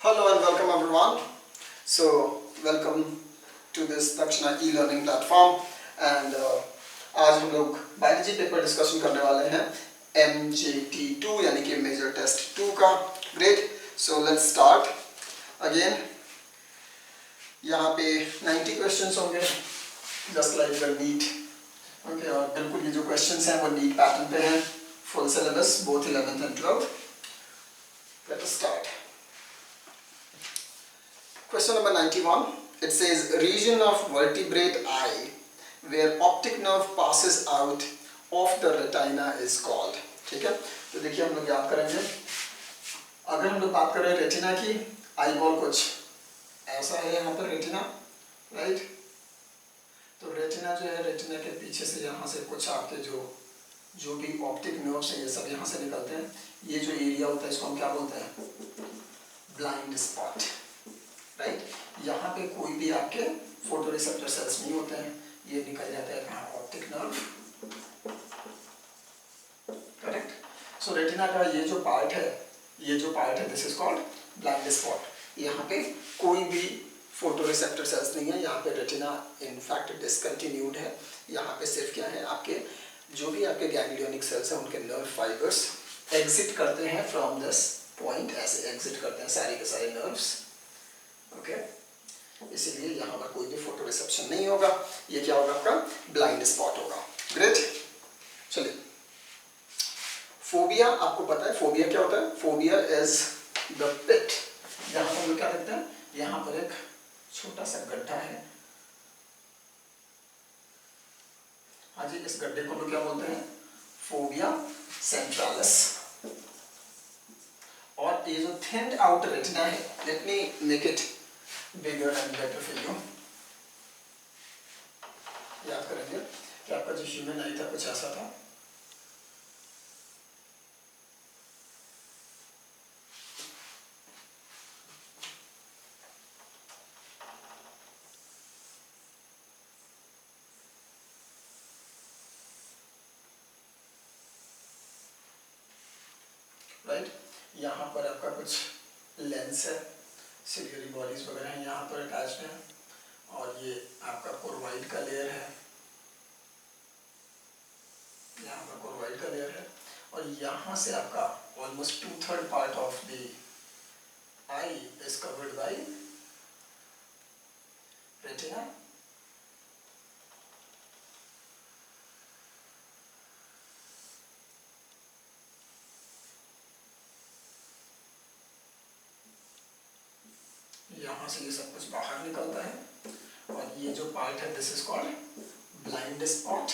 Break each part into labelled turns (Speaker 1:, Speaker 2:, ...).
Speaker 1: Hello and welcome everyone. So welcome to this Dakshina e-learning platform and आज हम लोग biology paper discussion करने वाले हैं MJT2 यानी कि मेजर टेस्ट 2 का. Great. So let's start again. यहाँ पे 90 क्वेश्चंस होंगे just like the NEET. Okay, और बिल्कुल ये जो क्वेश्चंस हैं वो नीट पैटर्न पे हैं. Full syllabus both 11th and 12th. Let us start. Question number 91. It says region of vertebrate eye where optic nerve passes out of the retina is called. ठीक है, तो देखिए हम लोग याद करेंगे. अगर हम लोग बात करें रेटिना की, आई बॉल कुछ ऐसा है यहाँ पर रेटिना, राइट. तो रेटिना जो है, रेटिना के पीछे से यहाँ से कुछ आपके जो भी ऑप्टिक नर्व्स हैं ये सब यहाँ से निकलते हैं. ये जो एरिया होता है इसको हम क्या बोलते हैं? Blind spot, right. यहाँ पे कोई भी आपके फोटो रिसेप्टर सेल्स नहीं होते हैं. ये निकल जाता है कहाँ? Optic nerve. करेक्ट. सो रेटिना का ये जो पार्ट है this is called blind spot. यहाँ पे कोई भी फोटो रिसेप्टर सेल्स नहीं है. यहाँ पे रेटिना इनफैक्ट डिसकंटिन्यूड है. यहाँ पे सिर्फ क्या है, आपके जो भी आपके गैंग्लियोनिक सेल्स हैं उनके नर्व फाइबर्स एग्जिट करते हैं फ्रॉम दिस पॉइंट. ऐसे एग्जिट करते हैं सारे के सारे नर्व्स. ओके, इसीलिए यहाँ पर कोई भी फोटो रिसेप्शन नहीं होगा. ये क्या होगा? आपका ब्लाइंड स्पॉट होगा. ग्रेट. चलिए, फोबिया आपको पता है. फोबिया क्या होता है? Fovea is the pit. यहाँ पर क्या देखते हैं? यहाँ पर एक छोटा सा गड्ढा है. हाँ जी, इस गड्ढे को लोग क्या बोलते हैं? फोबिया सेंट्रालिस. और ये जो थिन्ड आउट रेटिना है, let me make it bigger and better for you. याद करेंगे कि आपका जो ह्यूमन आई था कुछ ऐसा था. राइट. यहाँ पर आपका कुछ लेंस है, सिलियरी बॉडीज वगैरह हैं यहाँ पर अटैच्ड हैं. और ये आपका कोर्वाइड का लेयर है. यहाँ पर कोर्वाइड का लेयर है. और यहाँ से आपका almost 2/3 part of the I is covered by retina. यहाँ से ये सब कुछ बाहर निकलता है. और ये जो पार्ट है this is called blind spot.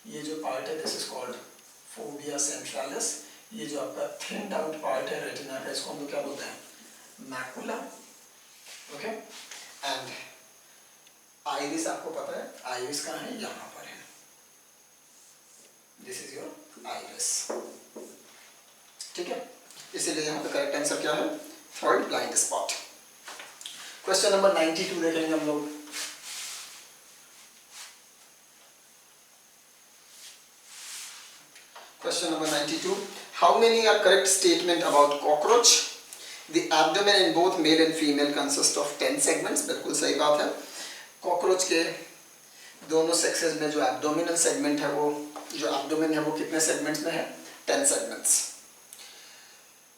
Speaker 1: ये जो पार्ट है दिस इज कॉल्ड फोबिया सेंट्रालिस. ये जो आपका थिन्ड आउट पार्ट है रेटिना का, इसको हम लोग क्या बोलते हैं? मैकुला. ओके. एंड आइरिस आपको पता है, आइरिस कहाँ है? यहाँ पर है. This is your iris. ठीक है, इसीलिए यहाँ पे करेक्ट आंसर क्या है? Third, blind spot. Question number 92 देखेंगे हम लोग. Question number 92. How many are correct statement about cockroach? The abdomen in both male and female consist of 10 segments. बिल्कुल सही बात है. कॉकरोच के दोनों सेक्सेस में जो एब्डोमिनल सेगमेंट है वो कितने सेगमेंट्स में है? 10 segments.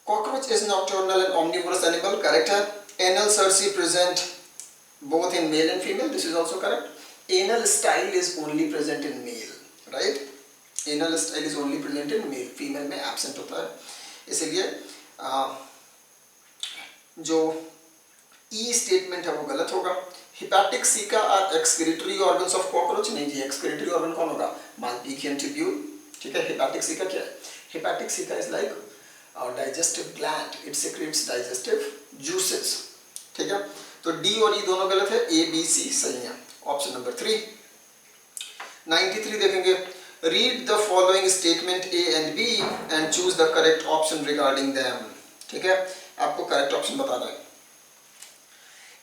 Speaker 1: Cockroach is nocturnal and omnivorous animal. Correct है. Anal cerci present both in male and female. This is also correct. Anal style is only present in male, right? Anal style is only present in male. Female में absent होता है. इसलिए जो E statement है वो गलत होगा. Hepatic ceca are excretory organs of cockroach. नहीं जी, excretory organ कौन होगा? Malpighian tubule. ठीक है. Hepatic ceca क्या है? Hepatic ceca is like our digestive gland. It secretes digestive juices. ठीक है. तो डी और ई दोनों गलत है. ए बी सी सही है. Option number 3. 93 देखेंगे. Read the following statement A and B and choose the correct option regarding them. ठीक है, आपको करेक्ट ऑप्शन बताना है.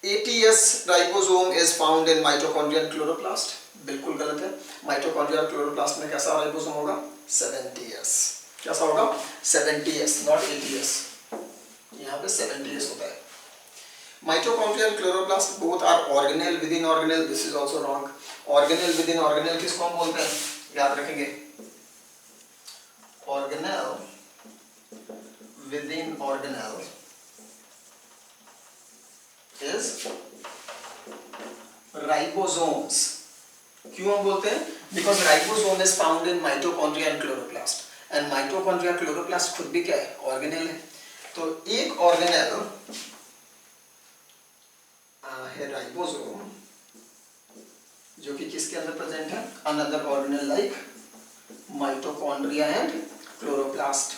Speaker 1: ATS ribosome is found in mitochondrial chloroplast. बिल्कुल गलत है. माइटोकॉन्ड्रियल क्लोरोप्लास्ट में कैसा राइबोसोम होगा? 70S. कैसा होगा? 70S, not ATS. यहाँ पे 70S होता है. Mitochondria and chloroplast both are organelle within organelle. This is also wrong. Organelle within organelle किसको हम बोलते हैं, याद रखेंगे. Organelle within organelle is ribosomes. क्यों हम बोलते हैं? Because ribosome is found in mitochondria and chloroplast. And mitochondria and chloroplast खुद भी क्या है? Organelle है. तो एक organelle है राइबोसोम, जो कि किसके अंदर प्रेजेंट है? Another organelle like mitochondria and chloroplast.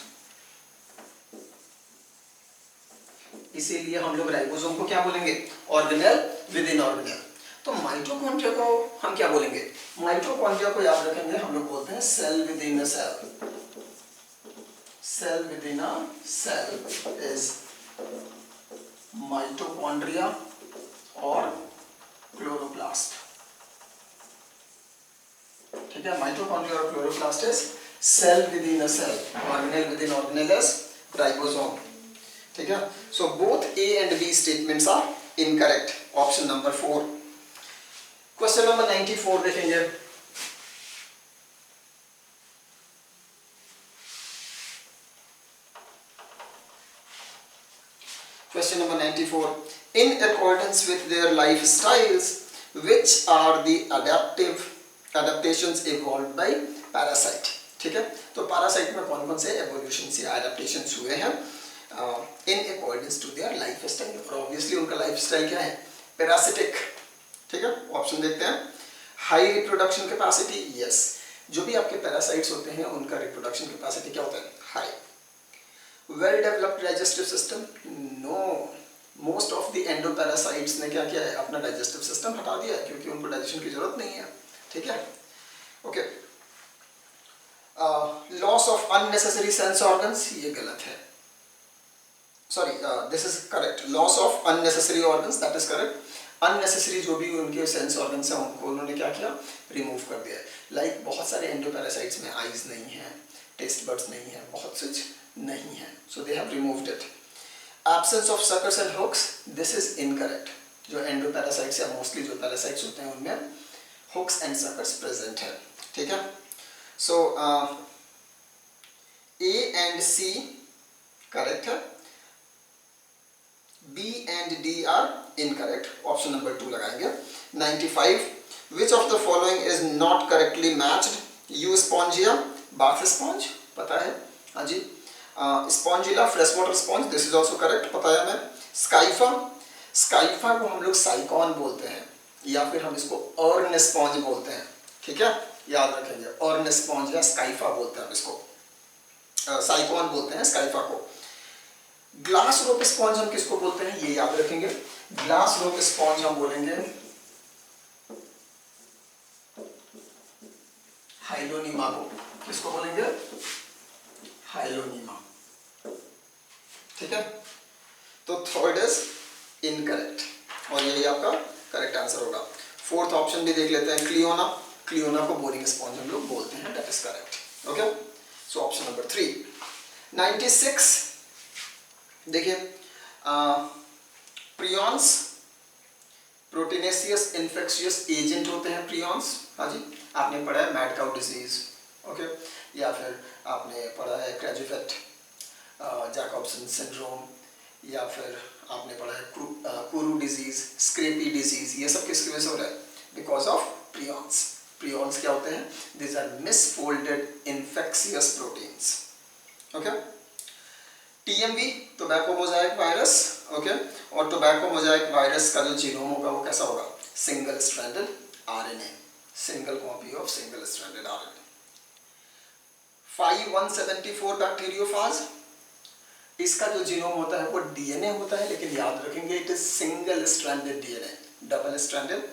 Speaker 1: इसीलिए हम लोग राइबोसोम को क्या बोलेंगे? Organelle within organelle. तो माइटोकॉन्ड्रिया को हम क्या बोलेंगे? माइटोकॉन्ड्रिया को याद रखेंगे, हम लोग बोलते हैं cell within a cell. Cell within a cell is mitochondria और क्लोरोप्लास्ट. ठीक है, माइटोकॉन्ड्रिया और chloroplast is cell within a cell. Organelle within organelle is ribosome. ठीक है, so both A and B statements are incorrect. Option number 4. Question number 94 देखेंगे. Question number 94. In accordance with their lifestyles, which are the adaptations evolved by parasite? ठीक है, तो parasite में कौन कौन से evolutions या adaptations हुए हैं in accordance to their lifestyle? और obviously उनका lifestyle क्या है? Parasitic. ठीक है, ऑप्शन देखते हैं. High reproduction capacity, yes. जो भी आपके parasites होते हैं उनका reproduction capacity क्या होता है? High. Well developed digestive system? No. Most of the endoparasites ने क्या किया है? अपना digestive system हटा दिया है, क्योंकि उनको digestion की जरूरत नहीं है. ठीक है, okay. Loss of unnecessary sense organs, ये गलत है. Sorry, this is correct. Loss of unnecessary organs, that is correct. Unnecessary जो भी उनके sense organs हैं उनको उन्होंने क्या किया? Remove कर दिया है. Like बहुत सारे endoparasites में eyes नहीं है, taste buds नहीं है, बहुत कुछ नहीं है. So they have removed it. Absence of suckers and hooks, this is incorrect. जो endoparasites या mostly जो parasites होते हैं उनमें hooks and suckers present है. ठीक है, so A and C correct है, B and D are incorrect. Option number 2 लगाएंगे. 95. Which of the following is not correctly matched? Euspongia, bath sponge, पता है? हाँ जी. Spongilla, freshwater sponge, this is also correct, पता है हमें. Scypha, Scypha को हम लोग साइकॉन बोलते हैं, या फिर हम इसको अर्न स्पॉन्ज बोलते हैं. ठीक है, याद रखेंगे. अर्न स्पॉन्ज या स्काइफा बोलते हैं हम इसको, साइकॉन बोलते हैं स्काइफा को. ग्लास रोप स्पॉन्ज हम किसको बोलते हैं? ये याद रखेंगे. ग्लास रोप स्पॉन्ज हम बोलेंगे हाइलोनीमा को. किसको बोलेंगे? हाइलोनीमा. ठीक है, तो थर्ड इज इनकरेक्ट और यही आपका करेक्ट आंसर होगा. फोर्थ ऑप्शन भी देख लेते हैं. क्लियोना, क्लियोना को बोरिंग स्पॉन्ज हम लोग बोलते हैं, that is correct. Okay, so option number 3. 96 देखिए. प्रियॉन्स प्रोटीनेशियस इन्फेक्शियस एजेंट होते हैं. प्रियॉन्स, हाँ जी, आपने पढ़ा है मैड काउ डिजीज. ओके, या फिर आपने पढ़ा है क्रेजुफेट जैकॉब्सन सिंड्रोम, या फिर आपने पढ़ा है कुरू डिजीज, स्क्रेपी डिजीज. ये सब किसकी वजह से हो रहा है? Because of prions. प्रियॉन्स क्या होते हैं? This are misfolded infectious proteins. Okay. TMV, tobacco mosaic virus. Okay, और टोबैको मोजाइक वायरस का जो जीनोम होगा वो कैसा होगा? Single stranded RNA, single copy of single stranded RNA. 5174 bacteriophage, इसका जो जीनोम होता है वो डीएनए होता है, लेकिन याद रखेंगे it is single stranded DNA, double stranded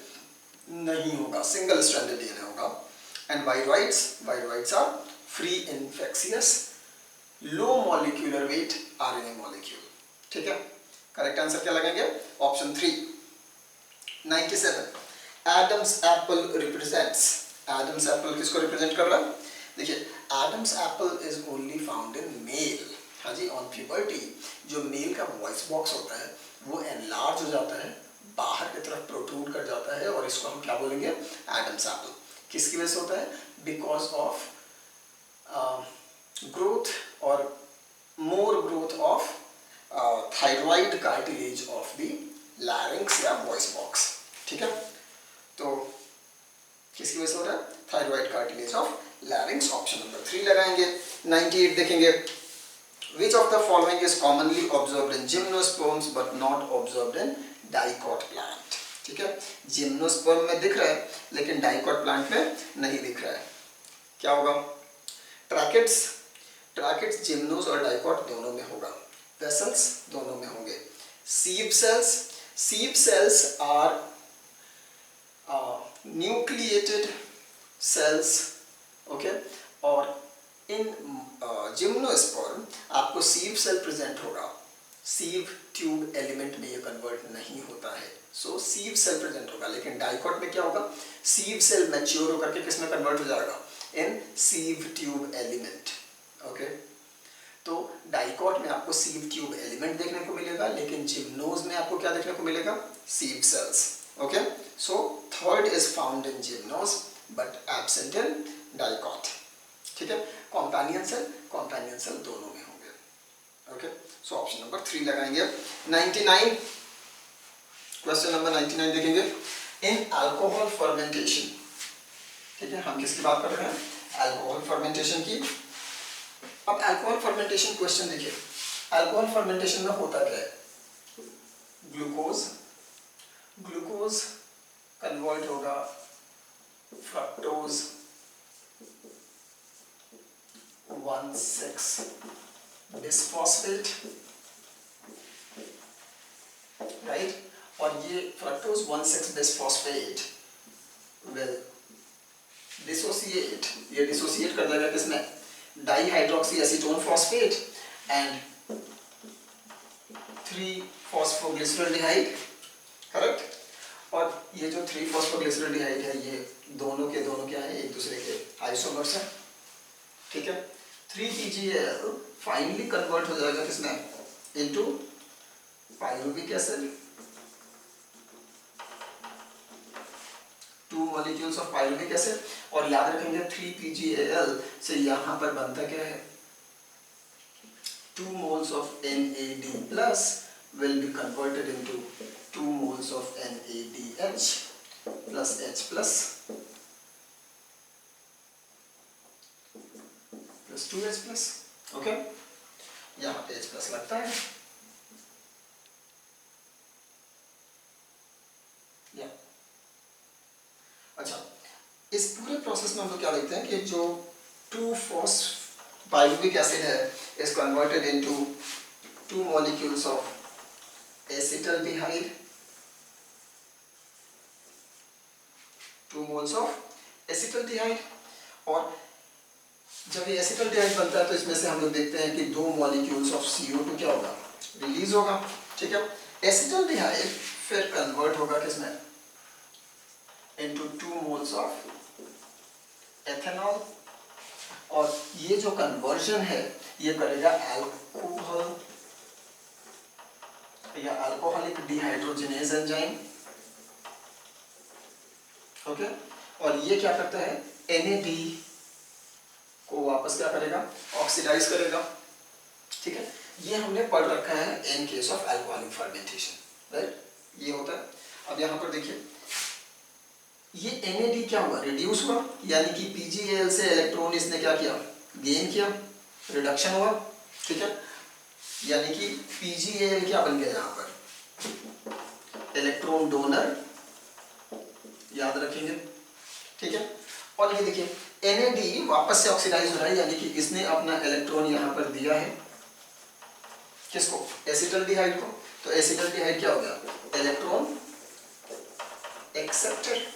Speaker 1: नहीं होगा, सिंगल स्ट्रैंडेड डीएनए होगा. And viroids, viroids are free infectious low molecular weight RNA molecule. ठीक है, करेक्ट आंसर क्या लगेंगे? Option 3. 97. Adam's apple represents. Adam's apple किसको रिप्रेजेंट कर रहा है? देखिए, Adam's apple is only found in male. हाँ जी, ऑन प्यूबर्टी जो मेल का वॉइस बॉक्स होता है वो एनलार्ज हो जाता है, बाहर की तरफ प्रोट्रूड कर जाता है, और इसको हम क्या बोलेंगे, एडम्स एप्पल। किसकी वजह से होता है? बिकॉज ऑफ ग्रोथ और more growth of thyroid cartilage of the larynx या वॉइस बॉक्स। ठीक है, तो किसकी वजह से हो रहा है? Thyroid cartilage of larynx. Option number 3 लगाएंगे। 98 देखेंगे, which of the following is commonly observed in gymnosperms but not observed in dicot plant? ठीक है, जिम्नोस्पर्म में दिख रहा है लेकिन डाइकॉट प्लांट में नहीं दिख रहा है। क्या होगा? ट्रैकेट्स, ट्रैकेट्स जिम्नोस और डाइकॉट दोनों में होगा, वेसल्स दोनों में होंगे। Sieve cells, sieve cells are nucleated cells, okay, और इन जिम्नोस्पर्म आपको सीव सेल प्रेजेंट होगा, सीव ट्यूब एलिमेंट में ये कन्वर्ट नहीं होता है, सो सीव सेल प्रेजेंट होगा। लेकिन डाइकॉट में क्या होगा? सीव सेल मैच्योर होकर के किस में कन्वर्ट हो जाएगा? इन सीव ट्यूब एलिमेंट। ओके, तो डाइकॉट में आपको सीव ट्यूब एलिमेंट देखने को मिलेगा, लेकिन जिम्नोज में आपको क्या देखने को मिलेगा? Sieve cells. Okay, so third is found in gymnos but absent in dicot. ठीक है, कॉम्पैनियन सेल दोनों में होंगे। ओके, सो ऑप्शन नंबर 3 लगाएंगे। 99, क्वेश्चन नंबर 99 देखेंगे, इन अल्कोहल फर्मेंटेशन। ठीक है, हम किसकी बात कर रहे हैं? अल्कोहल फर्मेंटेशन की। अब अल्कोहल फर्मेंटेशन क्वेश्चन देखिए, अल्कोहल फर्मेंटेशन में होता क्या है? ग्लूकोज, ग्लूकोज कन्वर्ट होगा फ्रक्टोज 1,6 बिस्फॉस्फेट, राइट, और ये फ्रक्टोज 1,6 बिस्फॉस्फेट विल डिसोसिएट, ये डिसोसिएट कर देगा किसमें? Dihydroxy acetone phosphate and phosphoglyceraldehyde, correct. और ये जो 3-फॉस्फोग्लिसरॉल्डिहाइड है ये दोनों के दोनों क्या है? एक दूसरे के आइसोमर्स हैं। ठीक है, 3-PGAL फाइनली कन्वर्ट हो जाएगा किसमें? Into pyruvic acid, 2 molecules of pyruvic acid, और याद रखेंगे 3-PGAL से यहाँ पर बनता क्या है? 2 moles of NAD plus will be converted into 2 moles of NADH plus H plus 2H plus, okay, यहाँ पे H plus लगता है, या अच्छा, इस पूरे प्रोसेस में हम लोग क्या देखते हैं कि जो 2-फॉस्फोपाइरुविक एसिड है is converted into 2 molecules of acetaldehyde, 2 moles of acetaldehyde, और जब ये एसिटल्डिहाइड बनता है तो इसमें से हम लोग देखते हैं कि 2 मॉलिक्यूल्स ऑफ CO2 क्या होगा? रिलीज होगा। ठीक है, एसिटल्डिहाइड फिर कन्वर्ट होगा किसमें? इनटू 2 मोल्स ऑफ एथेनॉल, और ये जो कन्वर्जन है ये करेगा अल्कोहल या अल्कोहलिक डिहाइड्रोजनेज एंजाइम। ओके, और ये क्या करता है? NAD को वापस क्या करेगा? ऑक्सीडाइज करेगा। ठीक है, ये हमने पढ़ रखा है इन case of alcoholic fermentation, right, ये होता है। अब यहाँ पर देखिए, ये NAD क्या हुआ? रिड्यूस हुआ, यानी कि PGAL से इलेक्ट्रॉन इसने क्या किया? गेन किया, रिडक्शन हुआ। ठीक है, यानी कि PGAL क्या बन गया यहाँ पर? इलेक्ट्रॉन डोनर, याद रखेंगे। ठीक है, और ये देखिए NAD वापस से ऑक्सीडाइज हो रहा है, यानी कि इसने अपना इलेक्ट्रॉन यहाँ पर दिया है किसको? एसिटल्डिहाइड को। तो एसिटल्डिहाइड क्या हो गया? इलेक्ट्रॉन एक्सेप्टेड,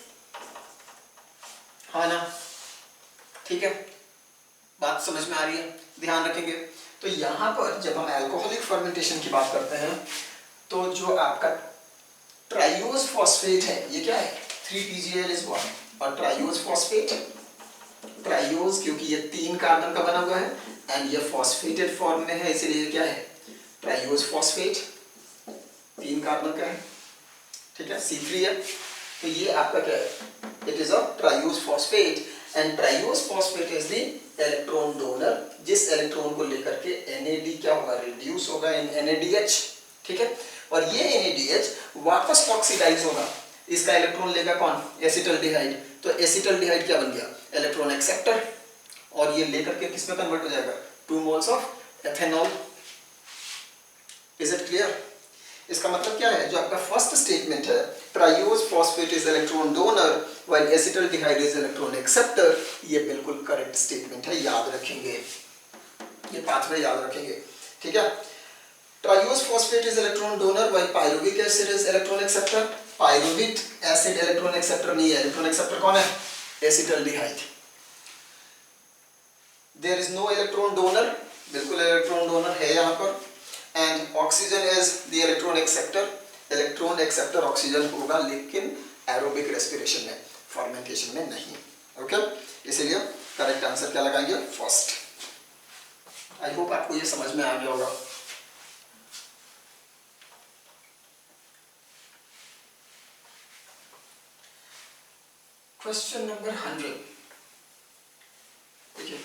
Speaker 1: हाँ ना? ठीक है, बात समझ में आ रही है? ध्यान रखेंगे। तो यहाँ पर जब हम अल्कोहलिक फर्मेंटेशन की बात करते हैं तो जो आपका ट्राइयोज फॉस्फेट है ये क्या है? 3-PGAL is 1, और ट्राइयोज फॉस्फेट, ट्राइयोज क्योंकि ये 3 कार्बन का बना हुआ है, एंड ये फॉस्फेटेड फॉर्म में है, इसीलिए क्या है, ट्राइयोज फॉस्फेट, 3 कार्बन का है, ठीक है, C3 है, तो ये आपका क्या है, it is a triose phosphate and triose phosphate is the electron donor, जिस इलेक्ट्रॉन को लेकर के NAD क्या होगा, रिड्यूस होगा इन NADH, ठीक है, और ये NADH वापस ऑक्सीडाइज होगा, इसका इलेक्ट्रॉन लेगा कौन, एसिटल्डिहाइड, तो एसिटल्डिहाइड क्या बन गया, इलेक्ट्रॉन एक्सेप्टर, और ये लेकर के किस में कन्वर्ट हो जाएगा, 2 moles of ethanol. Is it clear? इसका मतलब क्या है, जो आपका फर्स्ट स्टेटमेंट है, triose phosphate is electron donor while acetaldehyde is electron acceptor, ये बिल्कुल करेक्ट स्टेटमेंट है, याद रखेंगे, ये पाथवे याद रखेंगे, ठीक है। Triose phosphate is electron donor while pyruvic acid is electron acceptor, pyruvic acid electron acceptor नहीं है, इलेक्ट्रॉन एक्सेप्टर कौन है, acetaldehyde. There is no electron donor, बिल्कुल इलेक्ट्रॉन डोनर है यहाँ पर, and oxygen is the electron acceptor, electron acceptor oxygen होगा लेकिन एरोबिक रेस्पिरेशन में, फर्मेंटेशन में नहीं, ओके, इसीलिए करेक्ट आंसर क्या लगाएंगे, फर्स्ट। आई होप आपको ये समझ में आ गया होगा। क्वेश्चन नंबर 100, देखिए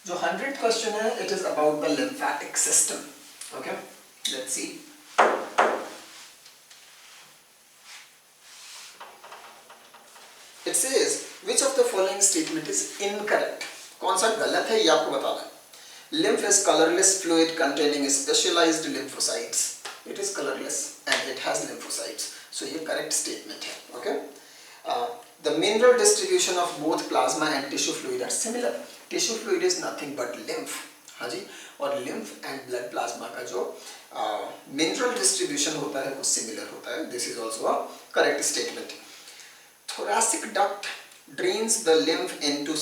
Speaker 1: जो 100th क्वेश्चन है, it is about the lymphatic system, okay, let's see. It says which of the following statement is incorrect, कौन सा गलत है ये आपको बताना है। Lymph is colourless fluid containing specialised lymphocytes, it is colourless and it has lymphocytes, so ये correct statement है, okay. The mineral distribution of both plasma and tissue fluid are similar. Tissue fluid is nothing but lymph, हाँ जी, और lymph and blood plasma का जो mineral distribution होता है वो similar होता है. This is also a correct statement. Thoracic duct drains the lymph into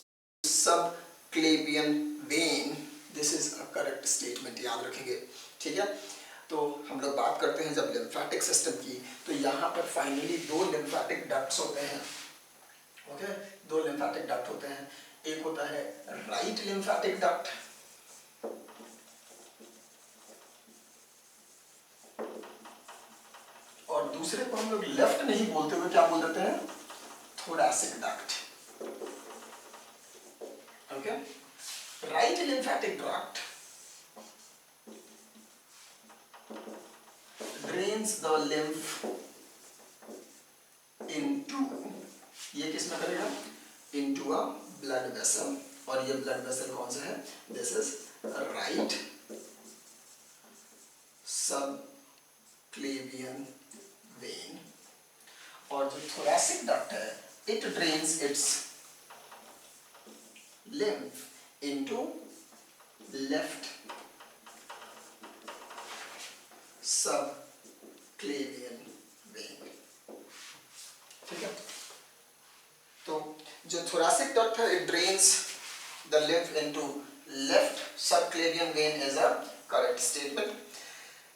Speaker 1: subclavian vein. This is a correct statement, याद रखेंगे, ठीक है। तो हम लोग बात करते हैं जब lymphatic system की, तो यहाँ पर finally 2 lymphatic ducts होते हैं, ओके, 2 लिम्फेटिक डक्ट होते हैं, एक होता है राइट लिम्फेटिक डक्ट और दूसरे को हम लोग लेफ्ट नहीं बोलते हुए क्या बोल देते हैं, thoracic duct, okay. Right lymphatic duct drains the lymph into, ये किस में करेगा, इनटू अ ब्लड वेसल, और ये ब्लड वेसल कौन सा है, this is right subclavian vein, और जो थोरैसिक डक्ट है, it drains it's lymph into left subclavian vein, ठीक है। तो जो thoracic duct है, it drains the lymph into left subclavian vein is a correct statement.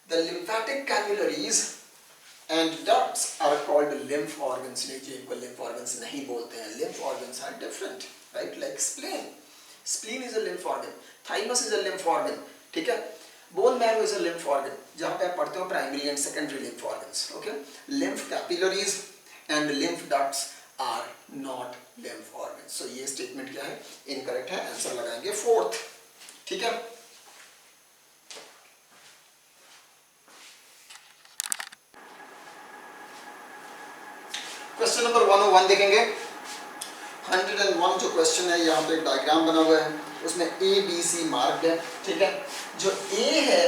Speaker 1: The lymphatic capillaries and ducts are called lymph organs. देखिए इनको lymph organs नहीं बोलते हैं, lymph organs are different, right? Like spleen. Spleen is a lymph organ. Thymus is a lymph organ, ठीक है। Bone marrow is a lymph organ. जहाँ पे आप पढ़ते हो primary and secondary lymph organs, okay? Lymph capillaries and lymph ducts are not lymph organs. So ये statement क्या है, incorrect है, आंसर लगाएंगे 4th, ठीक है। क्वेश्चन नंबर 101 देखेंगे। 101 जो क्वेश्चन है, यहाँ पे एक डायग्राम बना हुआ है, उसमें A B C मार्क्ड है, ठीक है। जो A है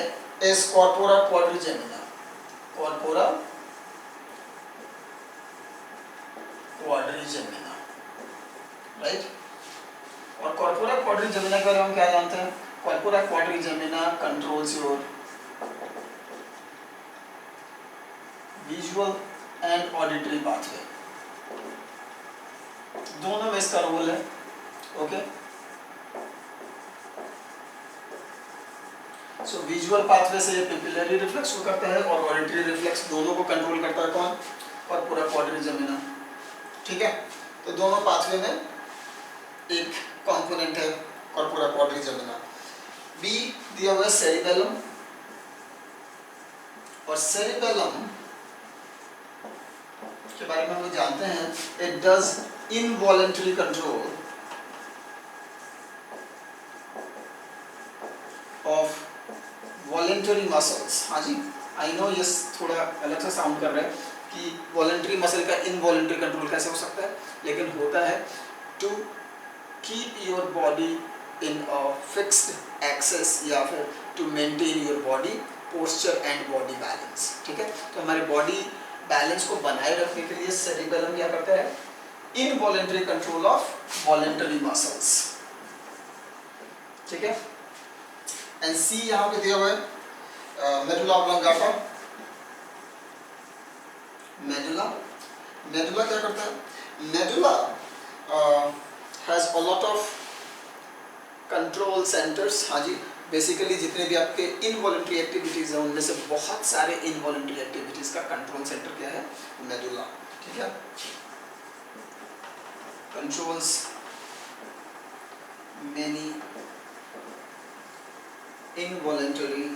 Speaker 1: is corpora quadrigemina, corpora quadrigemina, right. और कॉर्पोरा क्वाड्रिजेमिना के बारे में हम क्या जानते हैं, corpora quadrigemina controls your visual and auditory pathway, दोनों में इसका रोल है, ओके। सो विजुअल पाथवे से ये पिपिलरी रिफ्लेक्स को करता है और ऑडिटरी रिफ्लेक्स, दोनों को कंट्रोल करता है कौन, कॉर्पोरा क्वाड्रिजेमिना, ठीक है। तो दोनों पाथवे में एक कंपोनेंट है कॉर्पोरा क्वाड्रिजेमिना। बी दिया हुआ है सेरिबेलम, और सेरिबेलम के बारे में हम लोग जानते हैं, it does involuntary control of voluntary muscles. हाँ जी, आई नो ये थोड़ा अलग सा साउंड कर रहा है कि वॉलेंटरी मसल का इनवॉलेंटरी कंट्रोल कैसे हो सकता है, लेकिन होता है to keep your body in a fixed axis, या फिर to maintain your body posture and body balance. ठीक है, तो हमारे बॉडी बैलेंस को बनाए रखने के लिए सेरिबेलम क्या करता है, involuntary control of voluntary muscles. ठीक है, एंड सी यहाँ पे दिया हुआ है मेडुला ऑब्लोंगाटा। मेडुला क्या करता है, medulla has a lot of control centres. हाँ जी, बेसिकली जितने भी आपके इनवॉलेंटरी एक्टिविटीज हैं उनमें से बहुत सारे इनवॉलेंटरी एक्टिविटीज का कंट्रोल सेंटर क्या है, मेडुला। ठीक है, controls many involuntary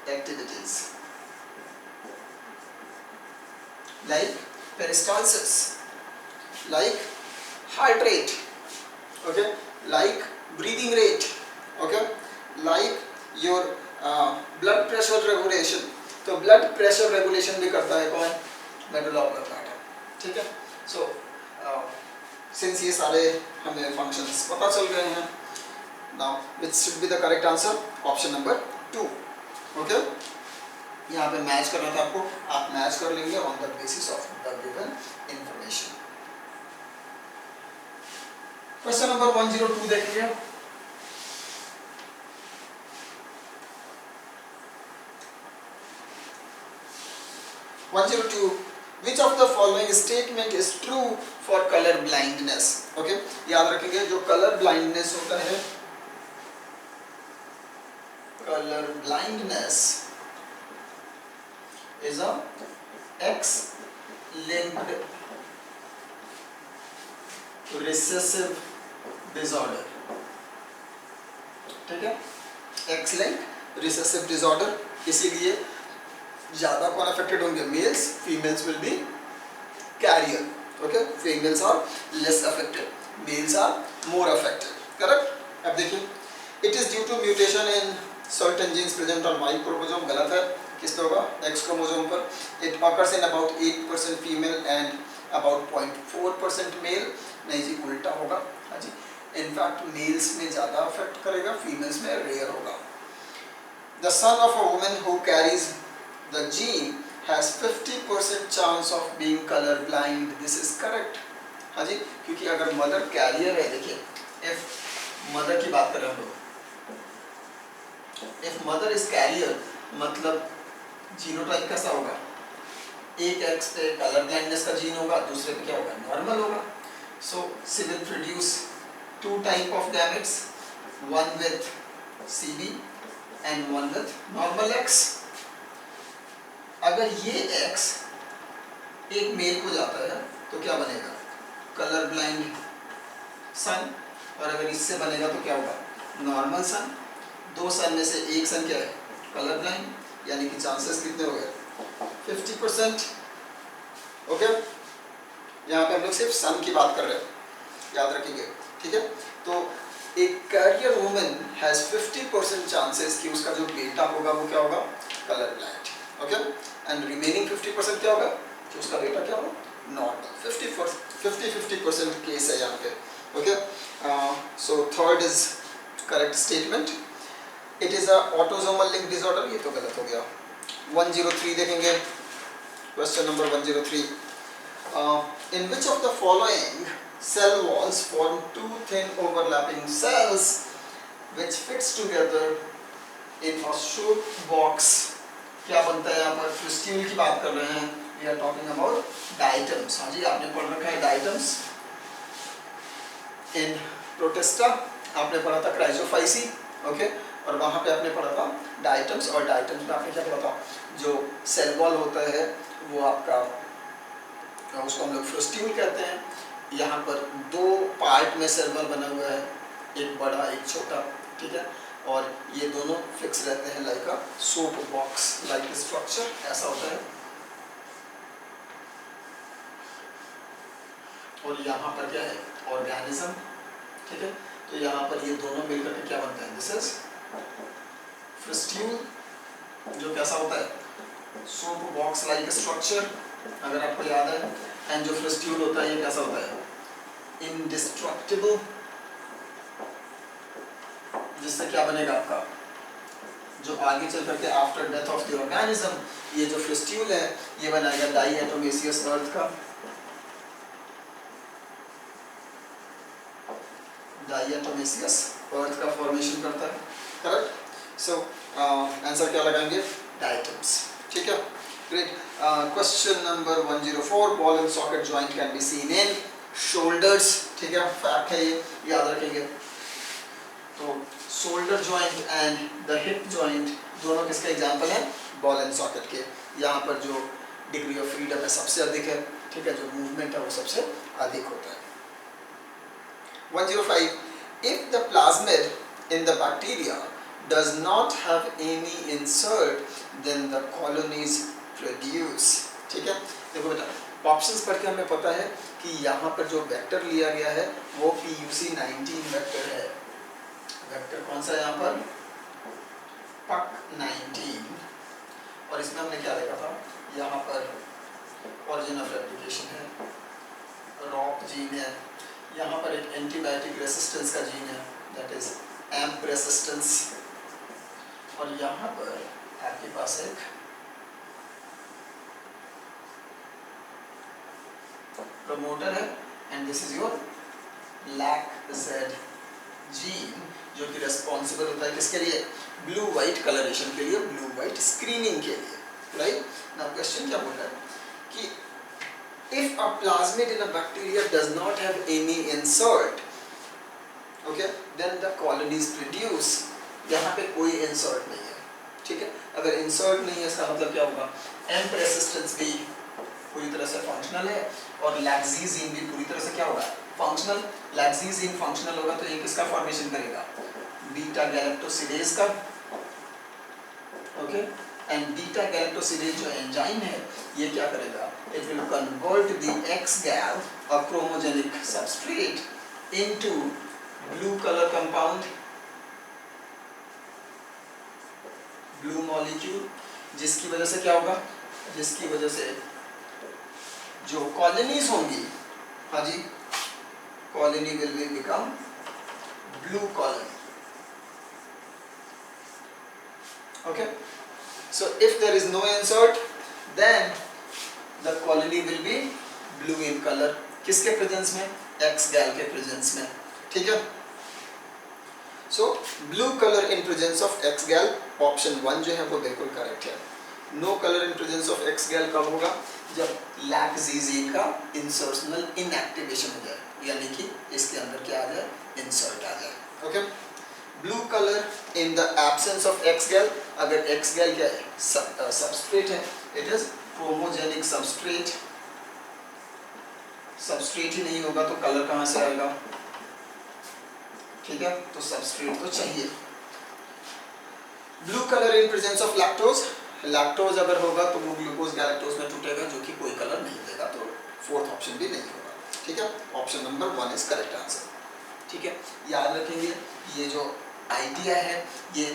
Speaker 1: activities like peristalsis, like heart rate, okay, like breathing rate, okay, like your blood pressure regulation। तो blood pressure regulation भी करता है कौन, मेडुला ऑब्लोंगाटा। ठीक है, सो सिंस ये सारे हमें फंक्शंस पता चल गए हैं, now which should be the correct answer, option number 2। okay, यहाँ पे मैच करना था आपको, आप मैच कर लेंगे on the basis of the given information। Question number 102 देखिए, which of the following statement is true for color blindness। okay, याद रखेंगे जो कलर ब्लाइंडनेस होता है, color blindness is a X-linked recessive disorder। ठीक है, X-linked recessive disorder, इसीलिए ज्यादा कौन अफेक्टेड होंगे, males, females will be carrier. Okay, females are less affected, males are more affected. Correct. अब देखिए, it is due to mutation in certain genes present on Y chromosome, गलत है, किस पे होगा, एक्स क्रोमोसोम पर। It occurs in about 8% female and about 0.4% male, नहीं जी उल्टा होगा। हाँ जी, इनफैक्ट मेल्स में ज़्यादा अफेक्ट करेगा, फीमेल्स में रेयर होगा। The son of a woman who carries the gene has 50% chance of being colour blind, this is correct. हाँ जी, क्योंकि अगर मदर कैरियर है, देखिए इफ मदर की बात करें हम लोग, इफ मदर इज कैरियर मतलब जीनोटाइप कैसा होगा, एक एक्स पे कलर ब्लाइंडनेस का जीन होगा, दूसरे पे क्या होगा, नॉर्मल होगा। So she will produce two type of gametes, one with CB and one with normal X. अगर ये एक्स एक मेल को जाता है तो क्या बनेगा, कलर ब्लाइंड सन, और अगर इससे बनेगा तो क्या होगा, नॉर्मल सन। दो सन में से एक सन क्या है, कलर ब्लाइंड, यानी कि चांसेस कितने हो गए, 50%। ओके, यहाँ पे हम लोग सिर्फ सन की बात कर रहे हैं, याद रखेंगे। ठीक है, तो एक कैरियर वुमन हैज 50% चांसेस कि उसका जो बेटा होगा वो क्या होगा, colour blind. Okay, and remaining 50% क्या होगा कि उसका बेटा क्या होगा, नॉर्मल। 50% केस है यहाँ पे। Okay, so third is correct statement, it is a autosomal link disorder, ये तो गलत हो गया। 103 देखेंगे, question number 103, in which of the following cell walls form two thin overlapping cells which fits together in a shoe box। क्या बनता है यहाँ पर, फिस्ट्यूल की बात कर रहे हैं, we are talking about diatoms। हाँ जी, आपने पढ़ रखा है diatoms in protista, आपने पढ़ा था क्राइजोफाइसी। ओके, और वहाँ पे आपने पढ़ा था डाइटम्स, और डाइटम्स में आपने क्या पढ़ा था, जो सेल वॉल होता है वो आपका, उसको हम लोग फ्लोस्ट्यूल कहते हैं। यहाँ पर दो पार्ट में सेल वॉल बना हुआ है, एक बड़ा एक छोटा, ठीक है, और ये दोनों फिक्स रहते हैं like a soap box like structure, ऐसा होता है। और यहाँ पर क्या है, ऑर्गेनिज्म, ठीक है, तो यहाँ पर ये दोनों मिलकर के क्या बनता है, दिस इज फ्रिस्ट्यूल, जो कैसा होता है, सोप बॉक्स लाइक स्ट्रक्चर, अगर आपको याद है। एंड जो फ्रिस्ट्यूल होता है ये कैसा होता है, इंडिस्ट्रक्टिबल, जिससे क्या बनेगा आपका, जो आगे चल करके after death of the organism, ये जो फ्रिस्ट्यूल है ये बनाएगा डाइएटोमेसियस अर्थ का, डाइएटोमेसियस अर्थ का फॉर्मेशन करता है, करेक्ट। सो आंसर क्या लगाएंगे, डायटम्स, ठीक है, great. Question number 104, ball and socket joint can be seen in shoulders, ठीक है, फैक्ट है ये, याद रखेंगे। तो shoulder joint and the hip joint दोनों किसका एग्जांपल है, बॉल एंड सॉकेट के। यहाँ पर जो डिग्री ऑफ फ्रीडम है सबसे अधिक है, ठीक है, जो मूवमेंट है वो सबसे अधिक होता है। 105, if the plasmid in the bacteria does not have any insert then the colonies produce, ठीक है। देखो बेटा, ऑप्शंस पढ़ के हमें पता है कि यहाँ पर जो वेक्टर लिया गया है वो PUC19 वेक्टर है। वेक्टर कौन सा है यहाँ पर, PUC19, और इसमें हमने क्या देखा था, यहाँ पर ऑरिजिन ऑफ रेप्लिकेशन है, रॉप जीन है, यहाँ पर एक एंटीबायोटिक रेसिस्टेंस का जीन है, दैट इज एम्प रेसिस्टेंस, और यहाँ पर आपके पास एक प्रमोटर है, and this is your LAC-Z gene, जो कि रेस्पॉन्सिबल होता है किसके लिए, ब्लू व्हाइट कलरेशन के लिए, ब्लू व्हाइट स्क्रीनिंग के लिए, राइट। नाउ क्वेश्चन क्या बोल रहा है कि if a plasmid in a bacteria does not have any insert, okay, then the colonies produce, यहाँ पे कोई insert नहीं है, ठीक है। अगर insert नहीं है इसका मतलब क्या होगा, एम्प रेसिस्टेंस भी पूरी तरह से फंक्शनल है, और लैक्सीजीन भी पूरी तरह से क्या होगा, फंक्शनल। लैक्सीजीन फंक्शनल होगा तो ये किसका फॉर्मेशन करेगा, बीटा गैलेक्टोसिडेज का, ओके। एंड बीटा गैलेक्टोसिडेज जो एंजाइम है ये क्या करेगा, it will convert the X-gal, a chromogenic substrate, into blue color compound, blue molecule, जिसकी वजह से क्या होगा, जिसकी वजह से जो कॉलोनीज होंगी, हाँ जी, colony will become blue colony, okay. So if there is no insert, then the colony will be blue in color, किसके प्रेजेंस में, X-gal के प्रेजेंस में, ठीक है। So blue color in presence of X-gal, option 1 जो है वो बिल्कुल करेक्ट है। No colour in presence of X-gal कब होगा, जब लैक्सीजीन का इंसर्शनल इनएक्टिवेशन हो जाए, यानी कि इसके अंदर क्या आ जाए, इंसर्ट आ जाए, okay. Blue colour in the absence of X-gal, अगर X-gal क्या है, सबस्ट्रेट है, it is chromogenic substrate, substrate ही नहीं होगा तो कलर कहाँ से आएगा, ठीक है, तो सबस्ट्रेट तो चाहिए। Blue colour in presence of lactose, lactose अगर होगा तो वो ग्लूकोज गैलेक्टोज में टूटेगा, जो कि कोई कलर नहीं देगा, तो फोर्थ ऑप्शन भी नहीं होगा, ठीक है। Option number 1 is correct answer, ठीक है। याद रखेंगे ये जो आइडिया है ये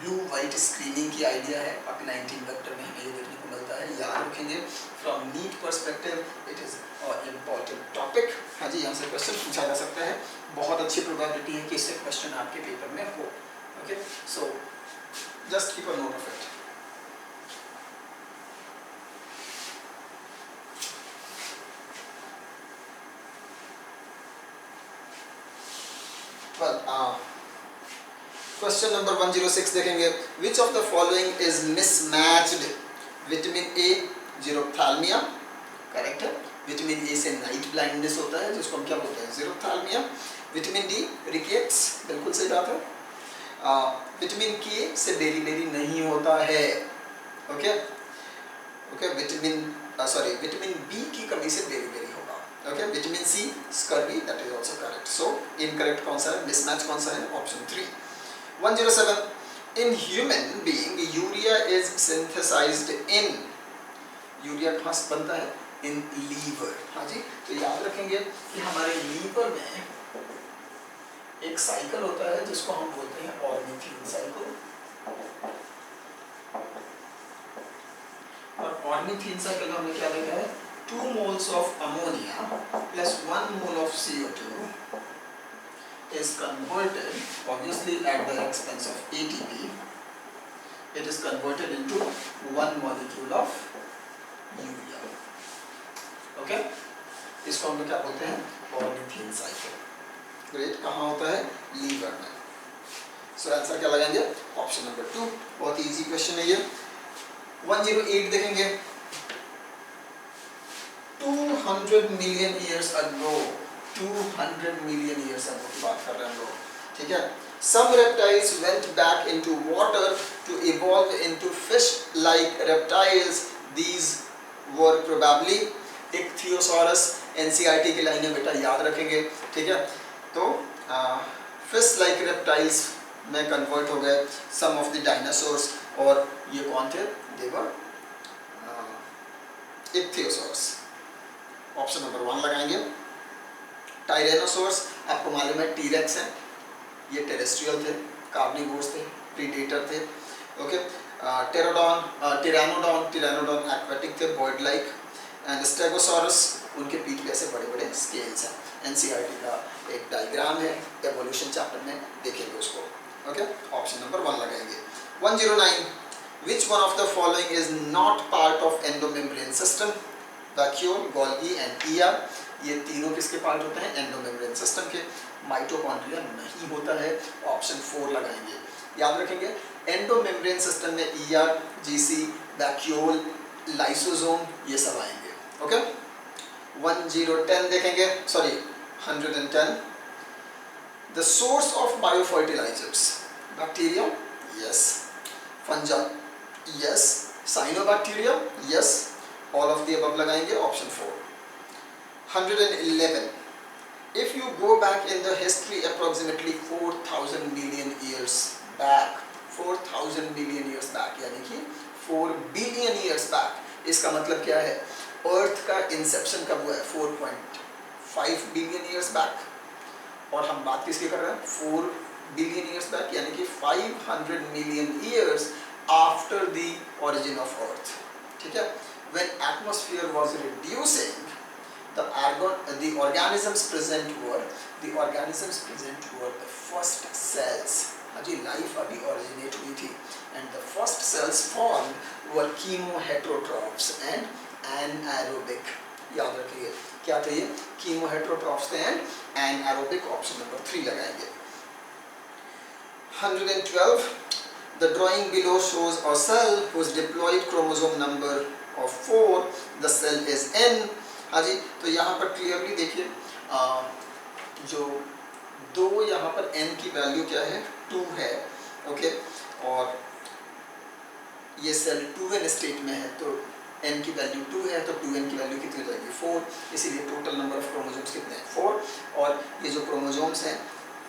Speaker 1: ब्लू व्हाइट स्क्रीनिंग की आइडिया है, PUC19 वेक्टर में हमें ये देखने को मिलता है, याद रखेंगे। From NEET perspective it is important topic, हाँ जी, यहाँ से क्वेश्चन पूछा जा सकता है, बहुत अच्छी प्रोबेबिलिटी है कि इससे क्वेश्चन आपके पेपर में हो, okay. So just keep a note of it. Question number 106 देखेंगे, which of the following is mismatched, vitamin A जीरोप्थैल्मिया, correct है, विटामिन ए से नाइट ब्लाइंडनेस होता है जिसको हम क्या बोलते हैं, जीरोप्थैल्मिया। विटामिन डी रिकेट्स, बिल्कुल सही बात है। विटामिन के से बेरी बेरी नहीं होता है, ओके ओके। विटामिन बी की कमी से बेरी बेरी होगा, okay, vitamin C, scurvy, that is also correct. So incorrect कौन सा है, मिसमैच कौन सा है, option 3. 107. In human being urea is synthesised in, urea कहाँ से बनता है, इन लीवर. हाँ जी, तो याद रखेंगे कि हमारे लीवर में एक साइकिल होता है जिसको हम बोलते हैं ऑर्निथिन साइकिल. और ऑर्निथिन साइकिल हमने क्या लिखा है, 2 moles of ammonia plus 1 mole of CO2 is converted, obviously at the expense of ATP, it is converted into 1 molecule of urea. Okay? इसको हम लोग क्या बोलते हैं, ऑर्निथिन साइकिल. ग्रेट, कहाँ होता है, लीवर में. सो आंसर क्या लगाएंगे, ऑप्शन नंबर 2. बहुत इजी क्वेश्चन है ये. 108 देखेंगे. 200 million years ago, 200 million years ago की बात कर रहे हैं हम लोग. ठीक है. Some reptiles went back into water to evolve into fish-like reptiles. These were probably Ichthyosaurus. NCERT की लाइनें बेटा याद रखेंगे. ठीक है. तो fish-like reptiles में कन्वर्ट हो गए some of the dinosaurs. और ये कौन थे, they were Ichthyosaurus. Option number 1 लगाएंगे. टायरेनोसोर्स आपको मालूम है टीरेक्स है, ये टेरेस्ट्रियल थे, कार्निवोर्स थे, प्रीडेटर थे. ओके. टिरानोडॉन एक्वेटिक थे, बर्ड लाइक. एंड स्टेगोसॉरस, उनके पीठ पे ऐसे बड़े बड़े स्केल्स हैं. एनसीईआरटी का एक डायग्राम है, एवोल्यूशन चैप्टर में देखेंगे उसको. ओके. ऑप्शन नंबर 1 लगाएंगे. 109. Which one of the following is not part of endomembrane system? Vacuole, Golgi and ER. ये तीनों किसके पार्ट होते हैं, एंडोमेम्ब्रेन सिस्टम के. माइटोकॉन्ड्रिया नहीं होता है, ऑप्शन 4 लगाएंगे. याद रखेंगे एंडोमेम्ब्रेन सिस्टम में ER, GC, वैक्यूल, लाइसोसोम ये सब आएंगे. ओके. 1010 देखेंगे, sorry 110. The source of biofertilizers, bacteria, yes. Fungi, yes. Cyanobacteria, yes. All of the above लगाएंगे, option 4. 111. If you go back in the history approximately 4,000 million years back, 4,000 million years back यानी कि 4 billion years back, इसका मतलब क्या है, अर्थ का Inception कब हुआ है, 4.5 billion years back. और हम बात किसकी कर रहे हैं, 4 billion years back यानी कि 500 million years after the origin of earth. ठीक है. When atmosphere was reducing, the organisms present were the first cells. हाँ जी, लाइफ अभी ओरिजिनेट हुई थी. and the first cells formed were chemoheterotrophs and anaerobic. याद रखिए क्या थे ये, chemoheterotrophs थे and anaerobic. ऑप्शन नंबर 3 लगाएंगे. 112. The drawing below shows a cell whose diploid chromosome number of 4. The cell is N. हाँ जी, तो यहाँ पर क्लियरली देखिए जो 2 यहाँ पर N की वैल्यू क्या है, 2 है. ओके. और ये सेल 2N स्टेट में है, तो N की वैल्यू 2 है, तो 2N की वैल्यू कितनी हो जाएगी, 4. इसीलिए टोटल नंबर ऑफ क्रोमोसोम्स कितने हैं, 4. और ये जो क्रोमोसोम्स हैं,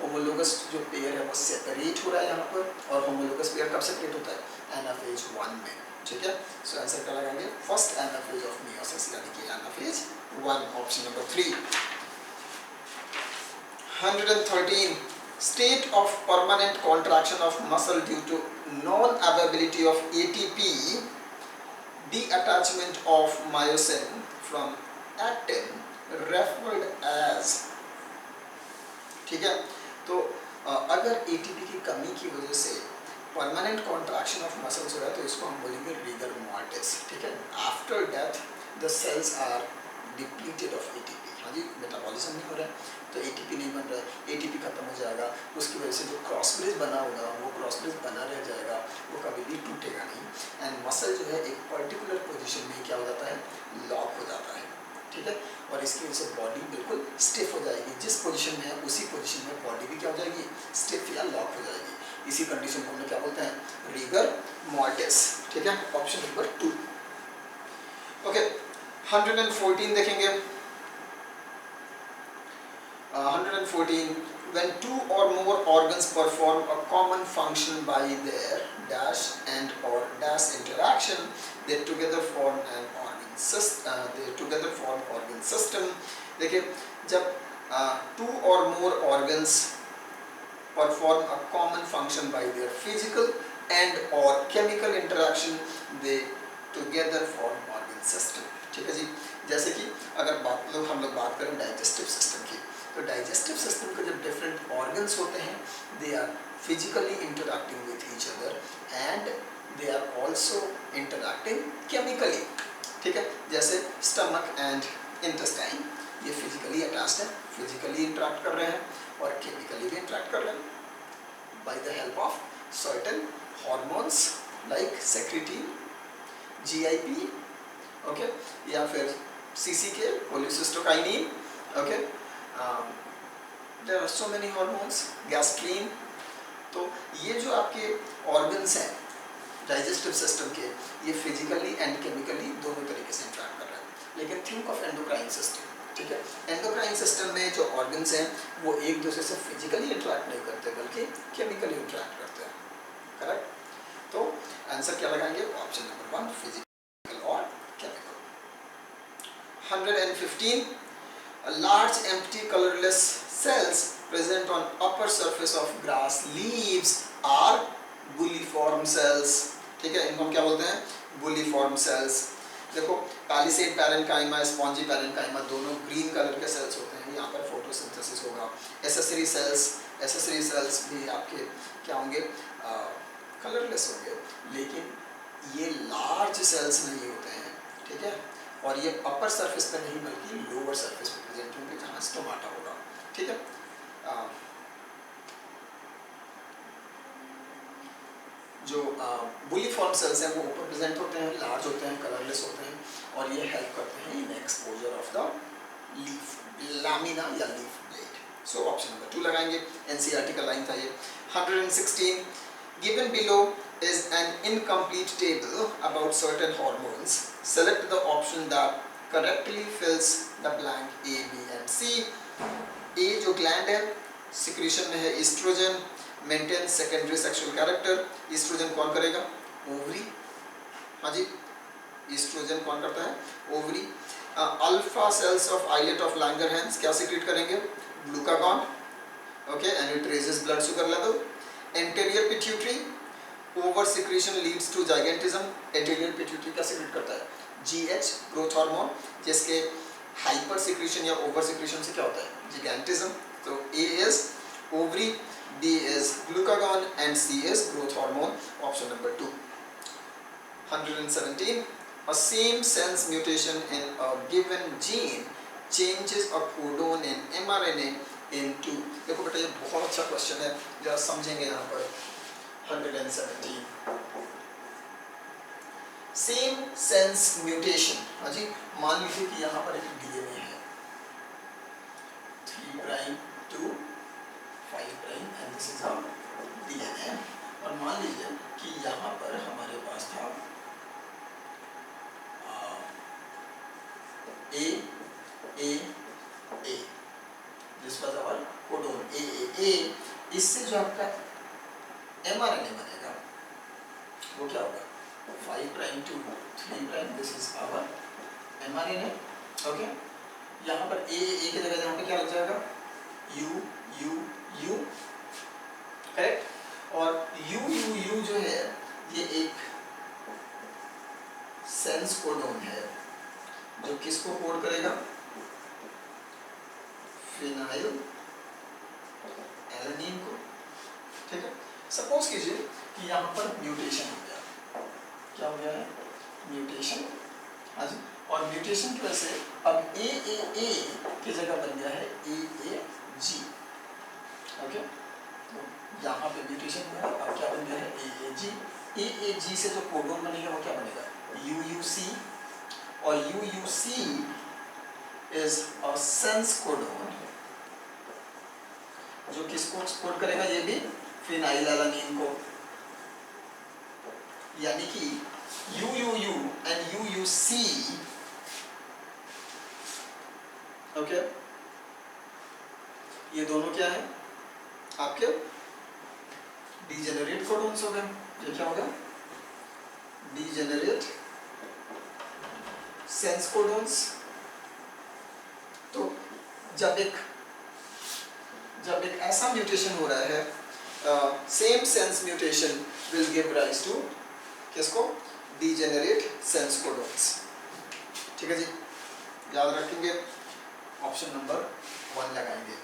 Speaker 1: होमोलोगस जो पेयर है वो सेपरेट हो रहा है यहाँ पर. और होमोलोगस पेयर कब सेपरेट होता है, एनाफेज 1 में. ठीक है. सो आंसर क्या लगाएंगे, फर्स्ट एनाफेज ऑफ मियोसिस यानी कि anaphase 1. Option number 3. 113. State of permanent contraction of muscle due to non-availability of ATP, detachment of myosin from actin, referred as. ठीक है. तो अगर ATP की कमी की वजह से परमानेंट कॉन्ट्रैक्शन ऑफ मसल्स हो रहा है तो इसको हम बोलेंगे रिगर मॉर्टिस. ठीक है. After death the cells are depleted of ATP. हाँ जी, मेटाबॉलिज्म नहीं हो रहा है तो ATP नहीं बन रहा है, ATP खत्म हो जाएगा. उसकी वजह से जो क्रॉस ब्रिज बना होगा वो क्रॉस ब्रिज बना रह जाएगा, वो कभी भी टूटेगा नहीं. एंड मसल जो है एक पर्टिकुलर पोजीशन में क्या हो जाता है, लॉक हो जाता है. ठीक है. और इसकी वजह से बॉडी बिल्कुल स्टिफ हो जाएगी. जिस पोजीशन में है उसी पोजीशन में बॉडी भी क्या हो जाएगी, स्टिफ या लॉक हो जाएगी. इसी कंडीशन को हम क्या बोलते हैं, रिगर मॉर्टिस. ठीक है. Option number 2. ओके. 114 देखेंगे. 114. When two or more organs perform a common function by their dash and or dash interaction, they together form an organ system. देखिए, जब two or more organs perform a common function by their physical and or chemical interaction, they together form organ system. ठीक है जी। जैसे कि अगर हम लोग बात करें डाइजेस्टिव सिस्टम की, तो डाइजेस्टिव सिस्टम के जब डिफरेंट ऑर्गन्स होते हैं, they are physically interacting with each other and they are also interacting chemically. ठीक है, जैसे स्टमक एंड इंटेस्टाइन, ये फिजिकली अटैच्ड है, फिजिकली इंटरैक्ट कर रहे हैं और केमिकली भी इंटरैक्ट कर रहे हैं by the help of certain hormones like secretin, GIP, okay, या फिर CCK, cholecystokinin, okay, there are so many hormones, gastrin. तो ये जो आपके ऑर्गन्स हैं डाइजेस्टिव सिस्टम के, ये फिजिकली एंड केमिकली दोनों तरीके से इंटरैक्ट कर रहे हैं। लेकिन थिंक ऑफ एंडोक्राइन सिस्टम, ठीक है, एंडोक्राइन सिस्टम में जो ऑर्गन्स हैं वो एक दूसरे से फिजिकली इंटरैक्ट नहीं करते बल्कि केमिकली इंटरैक्ट करते हैं। करेक्ट? तो आंसर क्या लगाएंगे? ऑप्शन नंबर 1, फिजिकल और chemical. 115. Large empty colorless cells present on upper surface of grass leaves are bulliform cells. ठीक है, इनको हम क्या बोलते हैं? bulliform cells. देखो, पैलिसेड पैरेन्काइमा, स्पॉन्जी पैरेन्काइमा दोनों ग्रीन कलर के सेल्स होते हैं। यहाँ पर फोटोसिंथेसिस होगा। एसेसरी सेल्स भी आपके क्या होंगे? कलरलेस होंगे, लेकिन ये लार्ज सेल्स नहीं होते हैं। ठीक है, और ये अपर सरफेस पे नहीं बल्कि लोअर सरफेस पे प्रेजेंट होंगे जहाँ स्टोमाटा होगा। ठीक है, जो बुलिफॉर्म सेल्स हैं वो ऊपर प्रेजेंट होते हैं, लार्ज होते हैं, कलरलेस होते हैं और ये हेल्प करते हैं in exposure of the leaf, lamina या leaf blade. So option number 2 लगाएंगे। NCERT का लाइन था ये। 116. Given below is an incomplete table about certain hormones. Select the option that correctly fills the blank A, B and C. A जो gland है, secretion में है oestrogen, maintain secondary sexual character. Oestrogen कौन करेगा? Ovary. हाँ जी, oestrogen कौन करता है? Ovary. Alpha cells of islet of Langerhans क्या सिक्रीट करेंगे? Glucagon, okay, and it raises blood sugar level. Anterior pituitary, over secretion leads to gigantism. Anterior pituitary क्या सिक्रीट करता है? GH, ग्रोथ हार्मोन, जिसके हाइपर सिक्रीशन या over secretion से क्या होता है? जिगेंटिज्म। तो A is ovary, B is glucagon and C is growth hormone. Option number 2. 117. A same sense mutation in a given gene changes a codon in mRNA into, देखो बेटा ये बहुत अच्छा क्वेश्चन है, जरा समझेंगे यहाँ पर। 117. Same sense mutation. हाँ जी, मान लीजिए कि यहाँ पर एक DNA है 3 prime to 5 prime and this is our DNA, और मान लीजिए कि यहाँ पर हमारे पास था A, this was our codon A। इससे जो आपका mRNA बनेगा वो क्या होगा? 5 prime to 3 prime, this is our mRNA। Okay, यहाँ पर A की जगह यहाँ पे क्या लग जाएगा? U, correct. और U जो है ये एक सेंस कोडोन है जो किसको कोड करेगा? फिनाइल एलानिन को। ठीक है, सपोज कीजिए कि यहाँ पर म्यूटेशन हो गया। क्या हो गया है? म्यूटेशन। हाँ जी, और म्यूटेशन की वजह से अब AAA की जगह बन गया है AAG। ओके, तो यहाँ पे म्यूटेशन हुआ है, अब क्या बन गया है? AAG। AAG से जो कोडोन बनेगा वो क्या बनेगा? UUC, और UUC is a sense codon जो किसको कोड करेगा? ये भी फिनाइलएलानिन को। यानी कि UUU and UUC, okay, ये दोनों क्या है आपके डीजेनरेट कोडॉन्स हो गए। ये क्या होगा डीजेनरेट सेंस कोडॉन्स। तो जब एक ऐसा म्यूटेशन हो रहा है, same sense mutation will give rise to किसको डीजेनरेट सेंस कोडॉन्स। ठीक है जी, याद रखेंगे, ऑप्शन नंबर 1 लगाएंगे।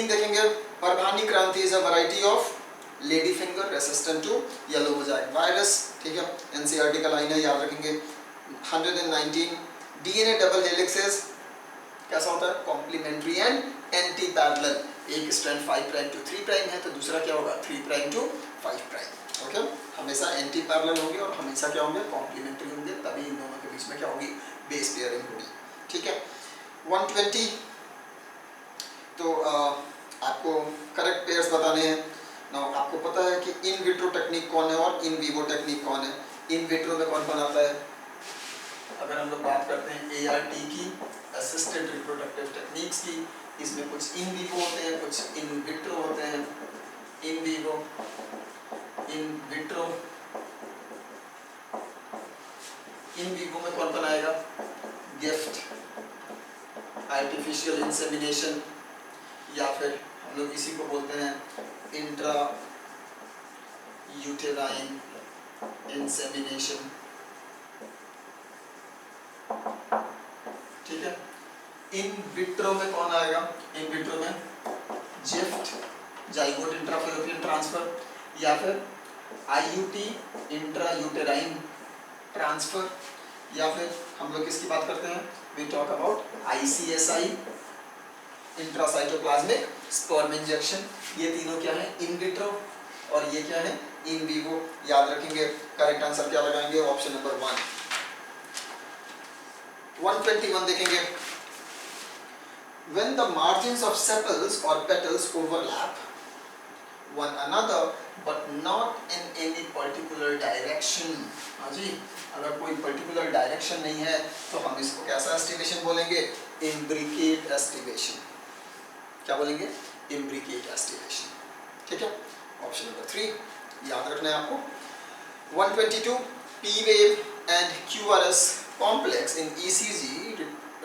Speaker 1: देखेंगे, Parbhani Kranti is a variety of lady finger resistant to yellow mosaic virus. ठीक है, एनसीईआरटी का लाइन है, याद रखेंगे। 119 डीएनए डबल हेलिक्सेस कैसा होता है कॉम्प्लीमेंट्री एंड एंटी पैरेलल। एक स्ट्रैंड 5 प्राइम टू 3 प्राइम है, तो दूसरा क्या होगा 3 प्राइम टू 5 प्राइम। ओके, हमेशा एंटी पैरेलल होंगे और हमेशा क्या होंगे कॉम्प्लीमेंट्री होंगे, तभी इन दोनों के बीच में क्या होगी बेस पेयरिंग होगी। ठीक है, 120 तो आपको करेक्ट पेयर्स बताने हैं ना। आपको पता है कि इन विट्रो टेक्निक कौन है और इन वीवो टेक्निक कौन है। इन विट्रो में कौन कौन आता है, अगर हम लोग बात करते हैं ART की असिस्टेड रिप्रोडक्टिव टेक्निक्स की, इसमें कुछ इन वीवो होते हैं, कुछ इन विट्रो होते हैं। In vivo, in vitro. In vivo में कौन कौन आएगा, गिफ्ट, आर्टिफिशियल इंसेमिनेशन, या फिर हम लोग इसी को बोलते हैं इंट्रा यूटेराइन इंसेमिनेशन। ठीक है, इन विट्रो में कौन आएगा, इन विट्रो में जिफ्ट, जाइगोट इंट्राफैलोपियन ट्रांसफर, या फिर IUT इंट्रा यूटेराइन ट्रांसफर, या फिर हम लोग किसकी बात करते हैं, we talk about ICSI intracytoplasmic sperm injection. ये तीनों क्या है इन विट्रो और ये क्या है इन विवो। याद रखेंगे, करेक्ट आंसर क्या लगाएंगे, ऑप्शन नंबर 1। 121 देखेंगे, when the margins of sepals or petals overlap one another but not in any particular direction। हाँ जी, अगर कोई पर्टिकुलर डायरेक्शन नहीं है तो हम इसको कैसा एस्टिवेशन बोलेंगे, इम्ब्रिकेट एस्टिवेशन। क्या बोलेंगे, इम्ब्रिकेट एस्टिवेशन। ठीक है, ऑप्शन नंबर 3 याद रखना है आपको। 122 P wave and QRS complex in ECG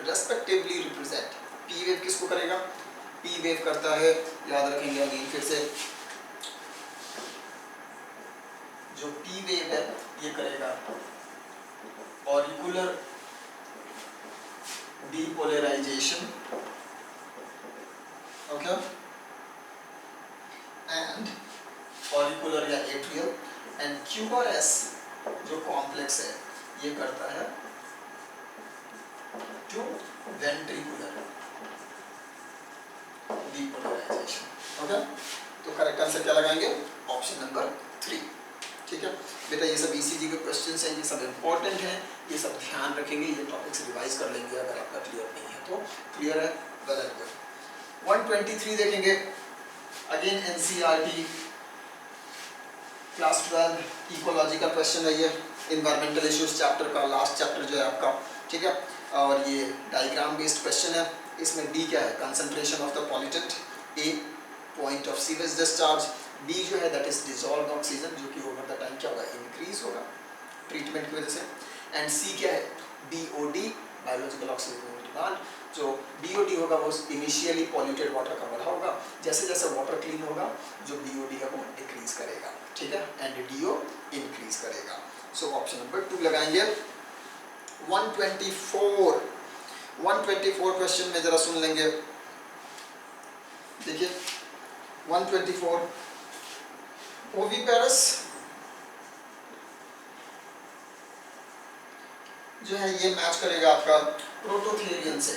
Speaker 1: respectively represent। P wave किसको करेगा, P wave करता है, याद रखेंगे अगेन फिर से, जो P wave है ये करेगा auricular depolarisation, okay, and auricular या एट्रियल, एंड QRS जो कॉम्प्लेक्स है ये करता है टू वेंट्रिकुलर डीपोलराइजेशन। ओके, तो करेक्ट आंसर क्या लगाएंगे, ऑप्शन नंबर 3। ठीक है बेटा, ये सब ECG के क्वेश्चंस हैं, ये सब इंपॉर्टेंट हैं, ये सब ध्यान रखेंगे, ये टॉपिक्स रिवाइज कर लेंगे अगर आपका क्लियर नहीं है तो। क्लियर है, वेल एंड गुड। 123 देखेंगे, अगेन NCERT क्लास 12 इकोलॉजी का क्वेश्चन है ये, इन्वायरमेंटल इश्यूज चैप्टर का लास्ट चैप्टर जो है आपका। ठीक है, और ये डायग्राम बेस्ड क्वेश्चन है। इसमें D क्या है, concentration of the pollutant, A point of sewage discharge, B जो है दैट इज डिसॉल्व्ड ऑक्सीजन जो कि ओवर द टाइम क्या होगा इंक्रीज होगा ट्रीटमेंट की वजह से, एंड C क्या है BOD बायोलॉजिकल ऑक्सीजन डिमांड। जो BOD होगा वो इनिशियली पॉल्यूटेड वाटर का बढ़ा होगा, जैसे जैसे वाटर क्लीन होगा जो BOD है वो डिक्रीज करेगा। ठीक है, एंड DO इंक्रीज करेगा। सो ऑप्शन नंबर 2 लगाएंगे। 124 क्वेश्चन में जरा सुन लेंगे, देखिए 124 ओविपेरस जो है ये मैच करेगा आपका प्रोटोथेरियन से,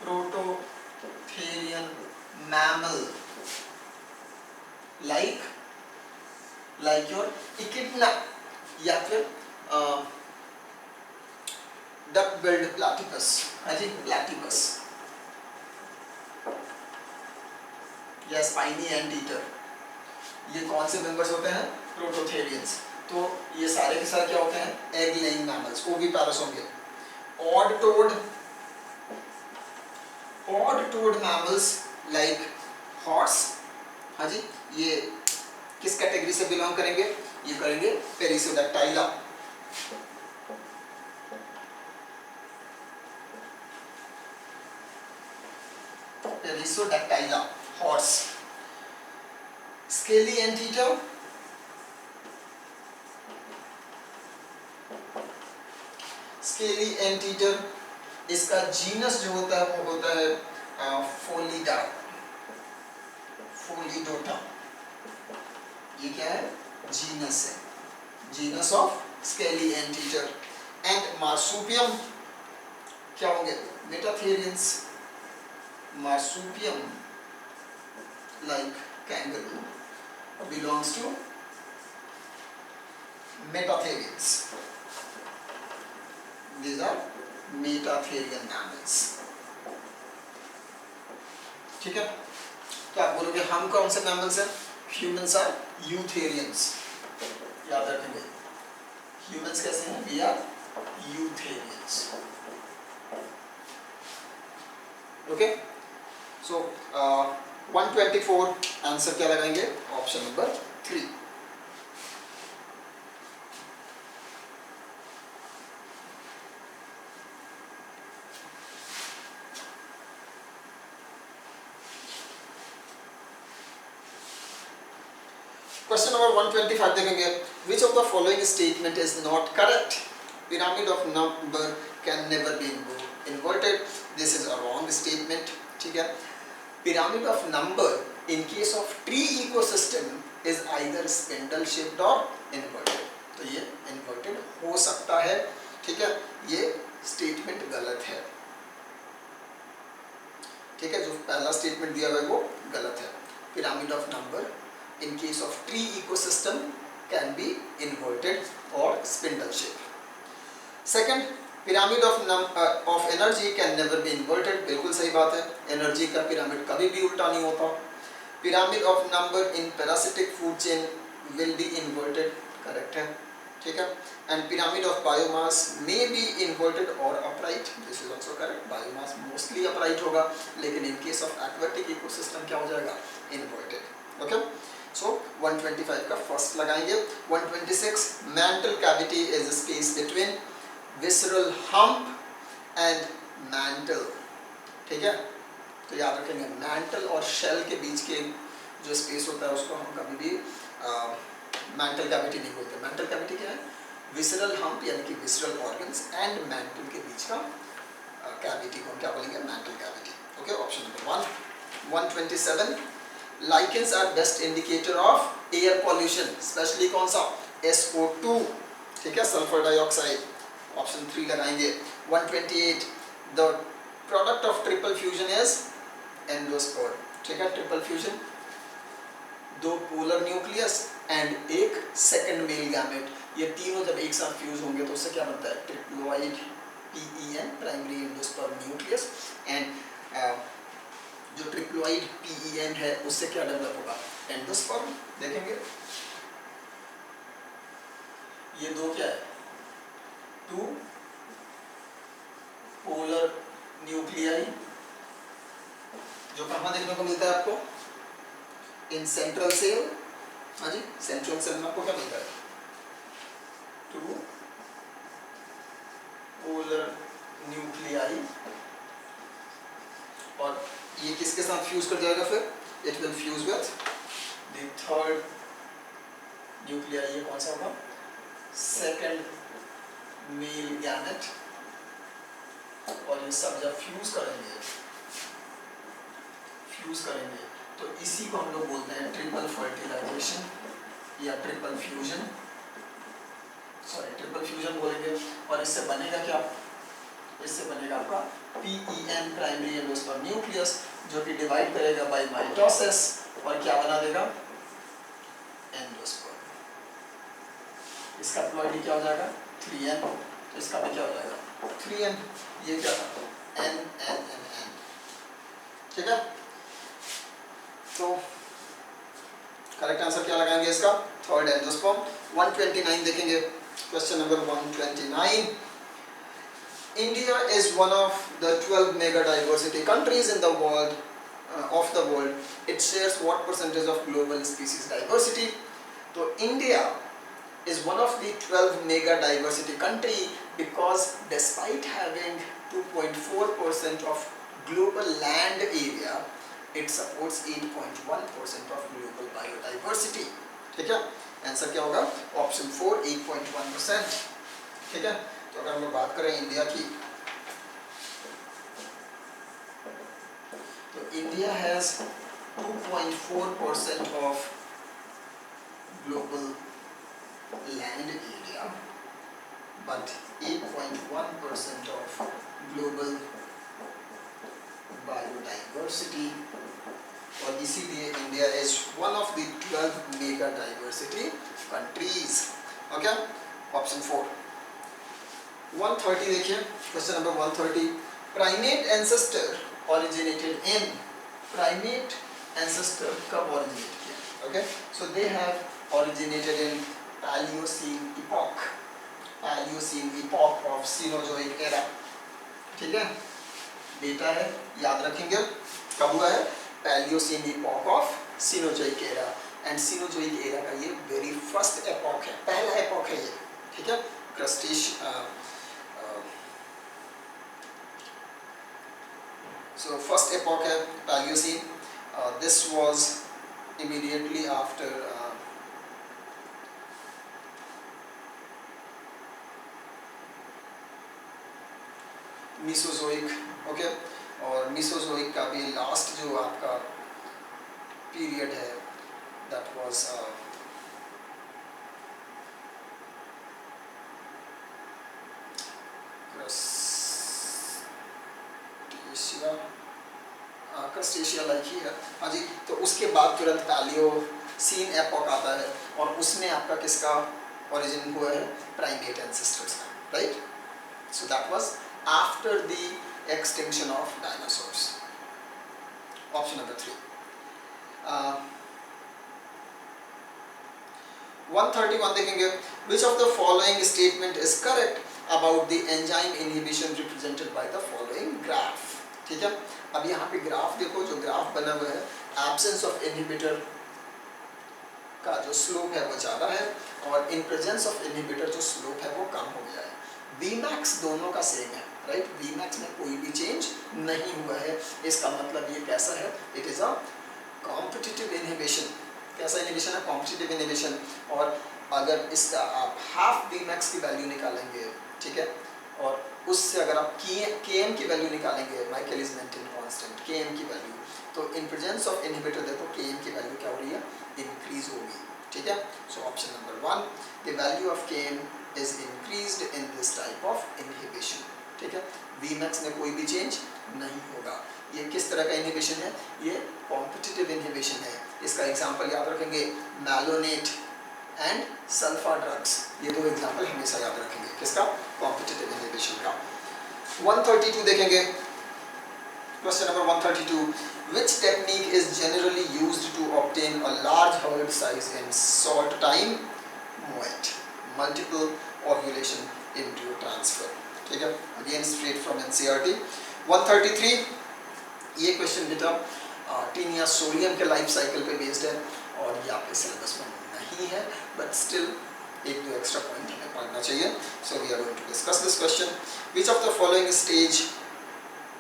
Speaker 1: prototherian mammal like your echidna या फिर डक बिल्ड प्लैटिपस। हाँ जी, प्लैटिपस। या स्पाइनी एंटीटर, ये कौन से मेंबर्स होते हैं? प्रोटोथेरियंस। तो ये सारे के सारे क्या होते हैं? एग लेइंग मैमल्स, ओविपारस होंगे। Odd toed mammals like horse, हाँ जी, ये किस कैटेगरी से बिलोंग करेंगे? ये करेंगे Perissodactyla. Perissodactyla horse. Scaly anteater, scaly anteater, इसका जीनस जो होता है वो होता है फोलिडा, फोलिडोटा। ये क्या है? जीनस है, genus of scaly anteater. And marsupium क्या होंगे? Metatherians. Marsupium like kangaroo belongs to metatherians. These are metatherian mammals. ठीक है, तो आप बोलोगे हम कौन से मैमल्स हैं? Humans are eutherians. याद रखेंगे, ह्यूमंस कैसे हैं? We are eutherians. Okay, so 124 answer क्या लगाएंगे? Option number 3। क्वेश्चन नंबर 125 देखेंगे। Which of the following statement is not correct? Pyramid of number can never be inverted. This is a wrong statement. ठीक है, pyramid of number in case of tree ecosystem is either spindle shaped और inverted. तो ये inverted हो सकता है। ठीक है, ये स्टेटमेंट गलत है। ठीक है, जो पहला स्टेटमेंट दिया हुआ है वो गलत है। Pyramid of number in case of tree ecosystem can be inverted or spindle shape. Second, pyramid of energy can never be inverted. बिल्कुल सही बात है, एनर्जी का पिरामिड कभी भी उल्टा नहीं होता। pyramid of number in parasitic food chain will be inverted, correct है। ठीक है, and pyramid of biomass may be inverted or upright, this is also correct। biomass mostly upright होगा, लेकिन in case of aquatic ecosystem क्या हो जाएगा? inverted। Okay, सो 125 का first लगाएंगे। 126, mantle cavity is space between visceral hump and mantle. ठीक है, तो याद रखेंगे मैंटल और शेल के बीच के जो स्पेस होता है उसको हम कभी भी मैंटल कैविटी नहीं बोलते। मैंटल कैविटी क्या है? विसरल हम्प यानी कि विसरल ऑर्गन्स एंड मैंटल के बीच का कैविटी को हम क्या बोलेंगे? Mantle cavity. Okay, option number 1। 127, lichens are best indicator of air pollution, specially कौन सा? SO2। ठीक है, सल्फर डाइऑक्साइड। ऑप्शन 3 लगाएंगे। 128, the product of triple fusion is endosperm. ठीक है, triple fusion, 2 polar nucleus and एक सेकंड मेल गैमेट, ये तीनों जब एक साथ फ्यूज होंगे तो उससे क्या बनता है? Triploid PEN, primary endosperm nucleus. And जो ट्रिप्लोइड PEN है उससे क्या डेवलप होगा? एंडोस्पर्म। देखेंगे ये दो क्या है? 2 पोलर न्यूक्लियाई, जो कहाँ देखने को मिलता है आपको? In central cell. हाँ जी, सेंट्रल सेल में आपको क्या मिलता है? 2 पोलर न्यूक्लियाई। और ये किसके साथ फ्यूज कर जाएगा फिर? It will fuse with the third nuclei. ये कौन सा होगा? Second male gamete. और ये सब जब फ्यूज करेंगे तो इसी को हम लोग बोलते हैं ट्रिपल फर्टिलाइजेशन या triple fusion. Sorry, triple fusion बोलेंगे। और इससे बनेगा क्या? इससे बनेगा आपका PEN, प्राइमरी एंडोस्पर्म न्यूक्लियस, जो कि डिवाइड करेगा बाय माइटोसिस और क्या बना देगा? एंडोस्पर्म। इसका प्लॉइडी क्या हो जाएगा? 3N। तो इसका भी क्या हो जाएगा? 3N। ये क्या था? N N N N। ठीक है, तो करेक्ट आंसर क्या लगाएंगे इसका? Third angiosperm. 129 देखेंगे, question number 129। India is one of the 12 mega diversity countries in the world of the world. It shares what percentage of global species diversity? तो India is one of the 12 mega diversity country because despite having 2.4% of global land area, it supports 8.1% of global biodiversity. ठीक है, answer क्या होगा? Option 4, 8.1%। ठीक है, तो अगर हम लोग बात करें इंडिया की, तो India has 2.4% of global land area but 8.1% of global biodiversity, और इसीलिए India is one of the 12 mega diversity countries. Okay, option 4। 130 देखिए, question number 130। Primate ancestor originated in, primate ancestor कब ओरिजिनेट किया? Okay, so they have originated in Paleocene epoch, Paleocene epoch of Cenozoic era। ठीक है, data है, याद रखेंगे कब हुआ है? Paleocene epoch of Cenozoic era, and Cenozoic era का ये वेरी फर्स्ट एपॉक है, पहला एपॉक है ये। ठीक है, so first epoch है Paleocene. This was immediately after Mesozoic। Okay, और Mesozoic का भी लास्ट जो आपका पीरियड है that was crustacea like he है। हाँ जी, तो उसके बाद तुरंत पैलियोसीन एपॉक आता है, और उसमें आपका किसका ओरिजिन हुआ है? प्राइमेट एंसेस्टर्स का, right? So that was after the extinction of dinosaurs. Option number 3। 131 देखेंगे, which of the following statement is correct about the enzyme inhibition represented by the following graph. ठीक है, अब यहाँ पे ग्राफ देखो, जो ग्राफ बना हुआ है, एब्सेंस ऑफ इनहिबिटर का जो स्लोप है वो ज़्यादा है, और इन प्रेजेंस ऑफ इनहिबिटर जो स्लोप है वो कम हो गया है। Vmax दोनों का सेम है, राइट? Vmax में कोई भी चेंज नहीं हुआ है। इसका मतलब ये कैसा है? It is a competitive inhibition. कैसा इनहिबिशन है? Competitive inhibition. और अगर इसका आप हाफ Vmax की वैल्यू निकालेंगे, ठीक है, और उससे अगर आप Km की वैल्यू निकालेंगे, माइकलिस मेंटेन कांस्टेंट Km की वैल्यू, तो इन प्रेजेंस ऑफ इनहिबिटर देखो Km की वैल्यू क्या हो रही है? इंक्रीज होगी। ठीक है, सो option number 1, the value of Km is increased in this type of inhibition. ठीक है, Vmax में कोई भी चेंज नहीं होगा। ये किस तरह का इनहिबिशन है? ये कॉम्पिटिटिव इनहिबिशन है। इसका एग्जांपल याद रखेंगे, मैलोनेट एंड सल्फा ड्रग्स, ये दो एग्जांपल हमेशा याद रखेंगे। किसका? कॉम्पिटिटिव इनहिबिशन का। 132 देखेंगे, question number 132, which technique is generally used to obtain a large herd size in short time? MOET, multiple ovulation embryo transfer। ठीक है, अगेन स्ट्रेट फ्रॉम NCERT। 133, ये क्वेश्चन बेटा टीनिया सोलियम के लाइफ साइकिल पे based है, और ये आपके सिलेबस में नहीं है, बट स्टिल एक दो एक्स्ट्रा पॉइंट हमें पढ़ना चाहिए। So we are going to discuss this question. Which of the following stage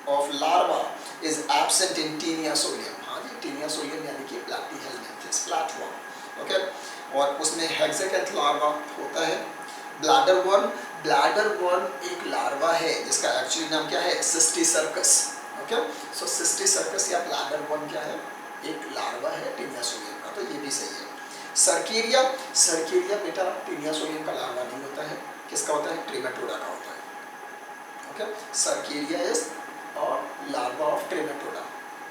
Speaker 1: of larva is absent in Taenia solium? हाँ जी, टीनिया सोलियम यानी कि प्लैटीहेलमिन्थस, फ्लैटवर्म। ओके, और उसमें हेक्साकैंथ लार्वा होता है। ब्लैडर वर्म, ब्लैडर वर्म एक लार्वा है जिसका एक्चुअली नाम क्या है? सिस्टिसर्कस। ओके, सो सिस्टिसर्कस या ब्लैडर वर्म क्या है? एक लार्वा है टीनिया सोलियम का, तो ये भी सही है। सर्केरिया, सर्केरिया बेटा टीनिया सोलियम का लार्वा नहीं होता है, किसका होता है? ट्रिमेटोडा का होता है। ओके, सर्केरिया इज और लार्वा ऑफ ट्रिमेटोडा,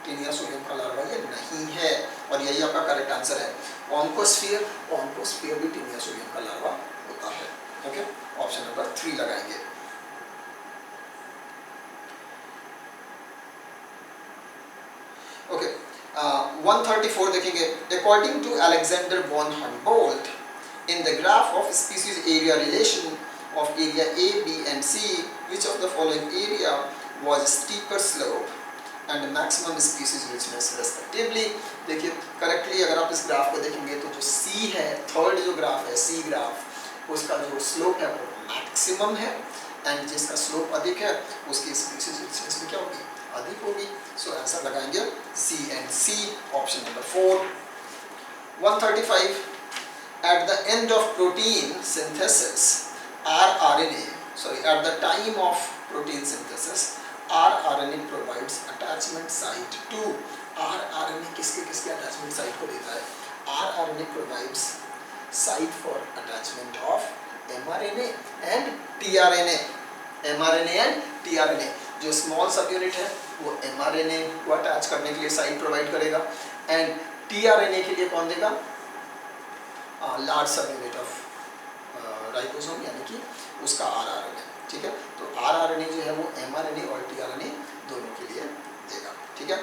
Speaker 1: टीनिया सोलियम का लार्वा ये नहीं है, और यही आपका करेक्ट आंसर है। ऑन्कोस्फियर, ऑन्कोस्फियर भी टीनिया सोलियम का लार्वा होता है। ओके, ऑप्शन नंबर 3 लगाएंगे। ओके, 134 देखेंगे, according to Alexander von Humboldt in the graph of species area relation of area A, B and C, which of the following area was steeper slope and maximum species richness respectively। देखिए correctly अगर आप इस graph को देखेंगे तो जो C है, third जो ग्राफ है C ग्राफ, उसका जो स्लोप है वो मैक्सिमम है, एंड जिसका स्लोप अधिक है उसकी स्पीसीज रिचनेस भी क्या होगी, अधिक होगी। सो आंसर लगाएंगे C and C, option number 4। 135 at the end of protein synthesis at the time of protein synthesis, rRNA provides attachment site to, rRNA किसके attachment site को देता है, rRNA provides site for attachment of mRNA and tRNA, mRNA and tRNA। जो small सब unit है वो mRNA को attach करने के लिए साइट प्रोवाइड करेगा, एंड tRNA के लिए कौन देगा, लार्ज सब यूनिट ऑफ राइबोसोम यानी कि उसका rRNA। ठीक है, तो rRNA जो है वो mRNA और tRNA दोनों के लिए देगा। ठीक है,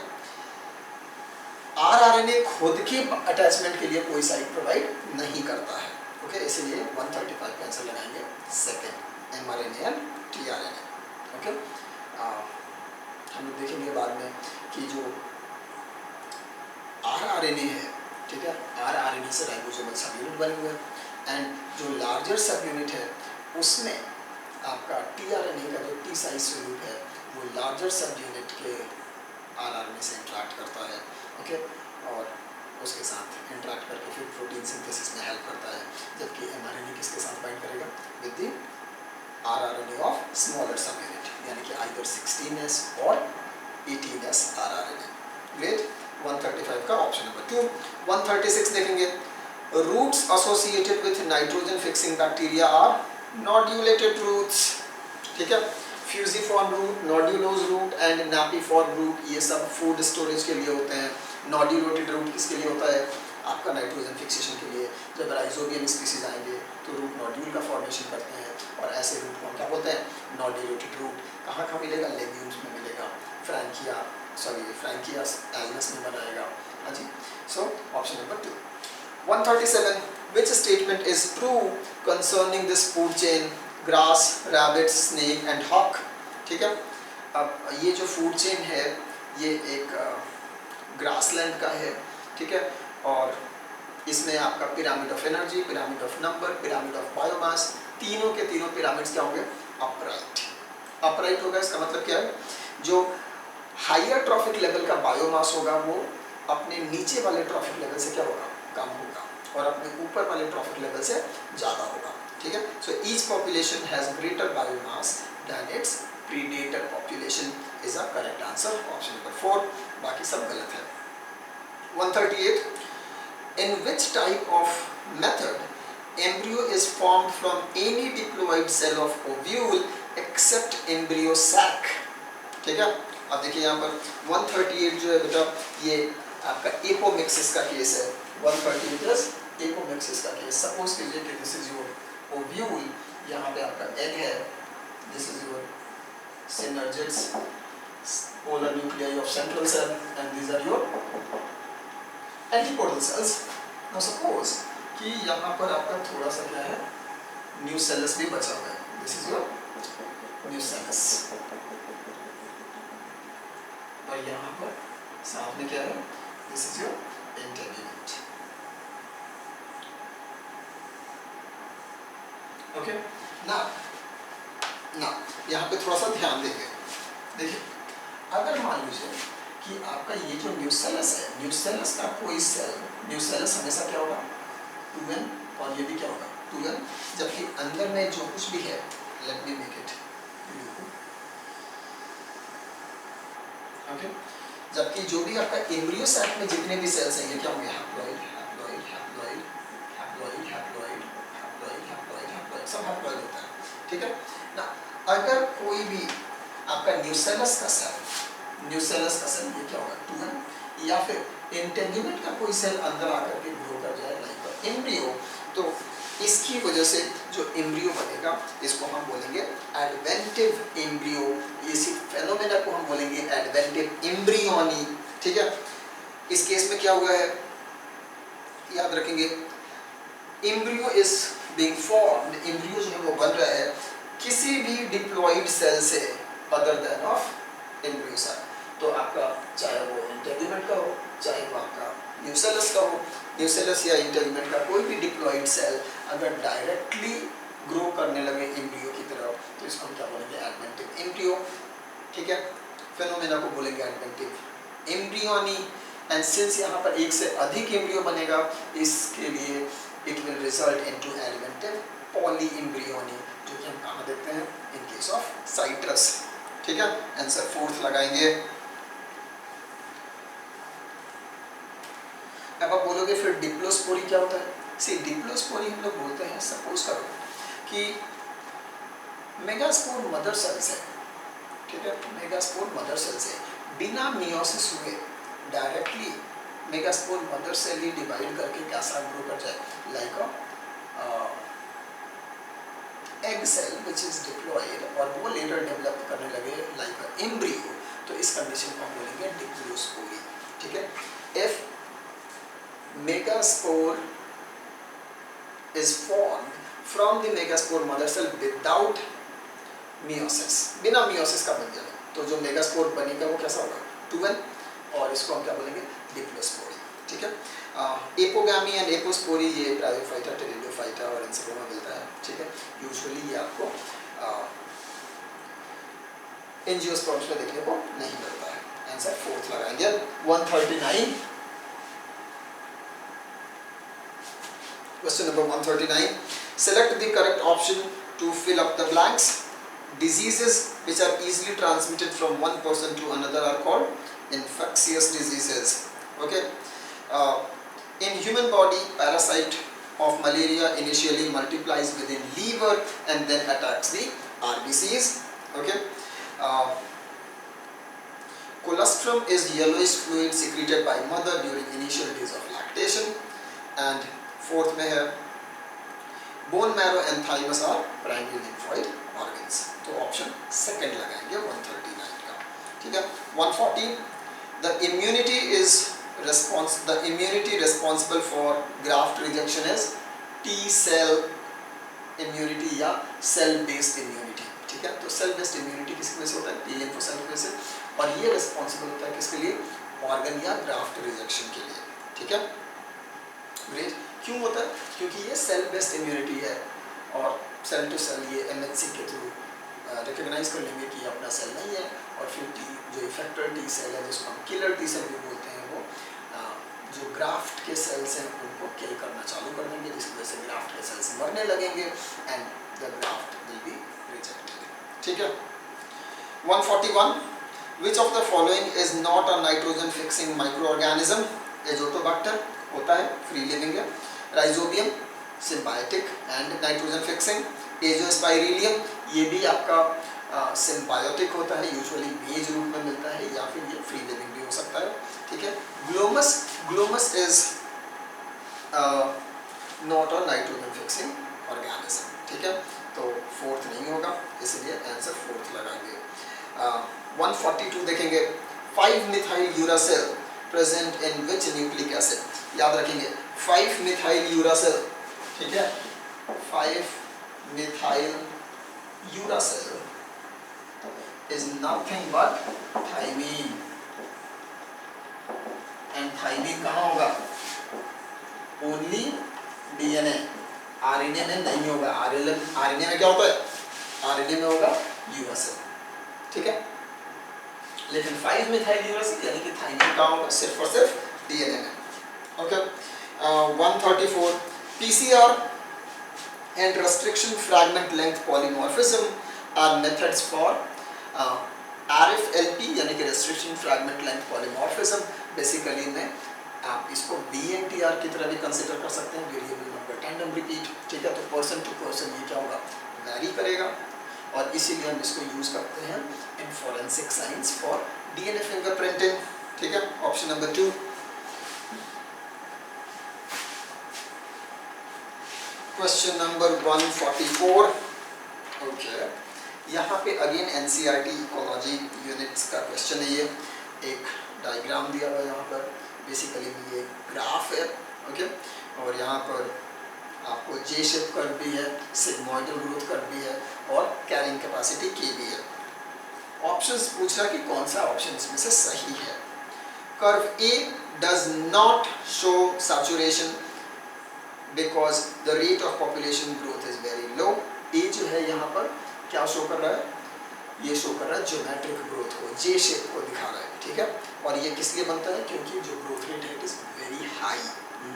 Speaker 1: rRNA खुद के अटैचमेंट के लिए कोई साइट प्रोवाइड नहीं करता है। ओके, इसलिए 135 का आंसर लगाएंगे second, mRNA and tRNA। Okay, हम लोग देखेंगे बाद में कि जो rRNA है, ठीक है, rRNA से राइबोसोमल सब यूनिट बने हुए हैं, एंड जो लार्जर सब यूनिट है उसमें आपका tRNA का जो टी साइज स्वरूप है वो लार्जर सब यूनिट के rRNA से इंटरेक्ट करता है। ओके, और उसके साथ इंटरेक्ट करके फिर प्रोटीन सिंथेसिस में हेल्प करता है, जबकि mRNA किसके साथ बाइंड करेगा, with the rRNA of smaller सब यूनिट, यानी कि आइदर 16S और 18S rRNA। ग्रेट, 135 का ऑप्शन नंबर 2। 136 देखेंगे, roots associated with nitrogen fixing bacteria are nodulated roots. ठीक है, fusiform root, nodulose root and napiform root, ये सब फूड स्टोरेज के लिए होते हैं। नोड्यूलेटेड रूट किसके लिए होता है, आपका नाइट्रोजन फिक्सेशन के लिए। जब राइजोबियम स्पीसीज आएंगे तो रूट नोड्यूल का फॉर्मेशन करते हैं, और ऐसे रूट को क्या बोलते हैं, नोड्यूलेटेड रूट। कहाँ कहाँ मिलेगा, लेग्यूम्स में मिलेगा, फ्रैंकिया एल्नस में बनाएगा। हाँ जी, सो option number 2। 137, which statement is true concerning this food chain, grass, rabbit, snake and hawk। ठीक है, अब ये जो फूड चेन है ये एक ग्रासलैंड का है। ठीक है, और इसमें आपका pyramid of energy, pyramid of number, pyramid of biomass, तीनों के तीनों पिरामिड्स क्या होंगे, अपराइट। अपराइट होगा, इसका मतलब क्या है, जो हायर ट्रॉफिक लेवल का बायोमास होगा वो अपने नीचे वाले ट्रॉफिक लेवल से क्या होगा, कम होगा, और अपने ऊपर वाले ट्रॉफिक लेवल से ज़्यादा होगा। ठीक है, so each population has greater biomass than its predator population is a correct answer, option number 4, बाकी सब गलत है। 138, in which type of method embryo is formed from any diploid cell of ovule except embryo sac। ठीक है, अब देखिए यहाँ पर 138 जो है बेटा ये आपका एपोमिक्सिस का केस है। 138 एपोमिक्सिस का केस। सपोज कीजिए कि दिस इज योर ओव्यूल, यहाँ पे आपका एग है, this is your synergids, polar nuclei of central cell, and these are your antipodal cells। Now suppose कि यहाँ पर आपका थोड़ा सा क्या है, न्यूसेलस भी बचा हुआ है, दिस इज योर न्यूसेलस, और यहाँ पर साथ में क्या है, this is your integument. Okay, ना यहाँ पे थोड़ा सा ध्यान देंगे। देखिए, अगर मान लीजिए कि आपका ये जो न्यूसेलस है, न्यूसेलस का कोई सेल, न्यूसेलस हमेशा क्या होगा, 2n, और ये भी क्या होगा, 2n, जबकि अंदर में जो कुछ भी है, let me make it, okay, जबकि जो भी आपका एम्ब्रियो सैक में जितने भी सेल्स हैं ये क्या होंगे, haploid, haploid, haploid, haploid, haploid, haploid, haploid, haploid, सब हैप्लॉइड होता है। ठीक है ना, अगर कोई भी आपका न्यूसेलस का सेल ये क्या होगा, 2n, या फिर इंटेग्यूमेंट का कोई सेल अंदर आकर के ग्रो कर जाए लाइक एम्ब्रियो, तो इसकी वजह से जो एम्ब्रियो बनेगा इसको हम बोलेंगे एडवेंटिव एम्ब्रियो। इसी फेनोमेना को हम बोलेंगे एडवेंटिव एम्ब्रियोनी। ठीक है, इस केस में क्या हुआ है, याद रखेंगे, embryo is being formed, embryo जो है वो बन रहा है किसी भी डिप्लॉइड सेल से other than of embryo cell. तो आपका चाहे वो इंटेगुमेंट का हो, चाहे वो आपका न्यूसेलस का हो, न्यूसेलस या इंटेगुमेंट का कोई भी डिप्लॉइड सेल अगर डायरेक्टली ग्रो करने लगे एम्ब्रियो की तरफ, तो इसको हम क्या बोलेंगे, एडवेंटिव एम्ब्रियो। ठीक है, फेनोमेना को बोलेंगे एडवेंटिव एम्ब्रियोनी। एंड सिंस यहाँ पर एक से अधिक एम्ब्रियो बनेगा, इसके लिए it will result into adventive poly embryony, जो कि हम कहाँ देखते हैं, इन केस ऑफ साइट्रस। ठीक है, आंसर फोर्थ लगाएंगे। अब आप बोलोगे फिर डिप्लोस्पोरी क्या होता है? सी डिप्लोस्पोरी हम लोग बोलते हैं, सपोज करो कि मेगास्पोर मदर सेल से, ठीक है, मेगास्पोर मदर सेल से बिना मियोसिस हुए डायरेक्टली मेगास्पोर मदर सेल ही डिवाइड करके कैसा ग्रो कर जाए, like a egg cell which is diploid, और वो लेटर डेवलप करने लगे लाइक अ एम्ब्रियो, तो इस कंडीशन को हम बोलेंगे डिप्लोस्पोरी। ठीक है, if megaspore is formed from the megaspore mother cell without meiosis, बिना meiosis का बन जाए, तो जो मेगास्पोर बनेगा वो कैसा होगा, 2n, और इसको हम क्या बोलेंगे, डिप्लोस्पोरी। ठीक है, एपोगामी एंड एपोस्पोरी ये ब्रायोफाइटा, टेरिडोफाइटा और इन सबों में मिलता है। ठीक है, यूजुअली ये आपको एंजियोस्पर्म्स में देखने को नहीं मिलता है। आंसर फोर्थ लगाएंगे। 139, question number 139, select the correct option to fill up the blanks. Diseases which are easily transmitted from one person to another are called infectious diseases. Okay, in human body, parasite of malaria initially multiplies within liver and then attacks the RBCs. Okay, colostrum is yellowish fluid secreted by mother during initial days of lactation. And fourth में है bone marrow and thymus are primary lymphoid organs, तो option second लगाएंगे 139 का। ठीक है, 140, the immunity responsible for graft rejection is T cell immunity या cell based immunity. ठीक है, तो सेल बेस्ड इम्यूनिटी किसकी वजह से होता है, टी लिम्फोसाइट की वजह से, और ये रिस्पॉन्सिबल होता है किसके लिए, ऑर्गन या ग्राफ्ट रिजेक्शन के लिए। ठीक है, ग्रेट, क्यों होता है, क्योंकि ये सेल बेस्ड इम्यूनिटी है, और सेल टू सेल ये एमएचसी के थ्रू रिकॉग्नाइज कर लेंगे कि ये अपना सेल नहीं है, और फिर टी जो इफेक्टर टी सेल है, जिसको हम किलर टी सेल भी बोलते हैं, वो जो ग्राफ्ट के सेल्स हैं उनको किल करना चालू कर देंगे, जिसकी वजह से ग्राफ्ट के सेल्स मरने लगेंगे and the graft will be rejected. ठीक है, 141, which of the following is not a nitrogen fixing micro organism? Azotobacter होता है, फ्री लिविंग है। Rhizobium symbiotic and nitrogen fixing. Azospirillum ये भी आपका सिम्बायोटिक होता है, यूजुअली बेज रूप में मिलता है, या फिर ये फ्री लिविंग भी हो सकता है। ठीक है, Glomus is not a nitrogen fixing organism. ठीक है, तो फोर्थ नहीं होगा, इसलिए आंसर फोर्थ लगाएंगे। 142 देखेंगे, 5-methyl uracil present in which nucleic acid? याद रखेंगे 5-methyl uracil। ठीक है, 5-methyl uracil is nothing but thymine, and thymine कहाँ होगा? ओनली डीएनए, आरएनए में नहीं होगा। आरएनए में क्या होता है? आरएनए में होगा यूरासिल। ठीक है, लेकिन 5-methyl uracil यानी कि थाइमिन कहाँ होगा? सिर्फ और सिर्फ डीएनए में। Okay, 134, PCR and restriction fragment length polymorphism are methods for RFLP यानी कि restriction fragment length polymorphism. Basically में आप इसको VNTR की तरह भी कंसिडर कर सकते हैं, वेरिएबल नंबर टैंडम रिपीट। ठीक है, तो पर्सन टू पर्सन ये क्या होगा? वैरी करेगा, और इसीलिए हम इसको यूज करते हैं in forensic science for DNA fingerprinting. ठीक है, option number 2। Question number 144। Okay, यहाँ पे अगेन एनसीईआरटी इकोलॉजी यूनिट्स का क्वेश्चन है। ये एक डायग्राम दिया हुआ है यहाँ पर, बेसिकली ये ग्राफ है, ओके। और यहाँ पर आपको जे शेप कर्व भी है, सिग्मोइडल ग्रोथ कर्व भी है और कैरिंग कैपेसिटी के भी है। ऑप्शंस पूछ रहा कि कौन सा ऑप्शन इसमें से सही है। Curve A does not show saturation because the rate of population growth is very low. A जो है यहाँ पर क्या शो कर रहा है, ये शो कर रहा है ज्योमेट्रिक ग्रोथ को, जे शेप को दिखा रहा है, ठीक है। और ये किस लिए बनता है, क्योंकि जो ग्रोथ रेट है इट इज वेरी हाई,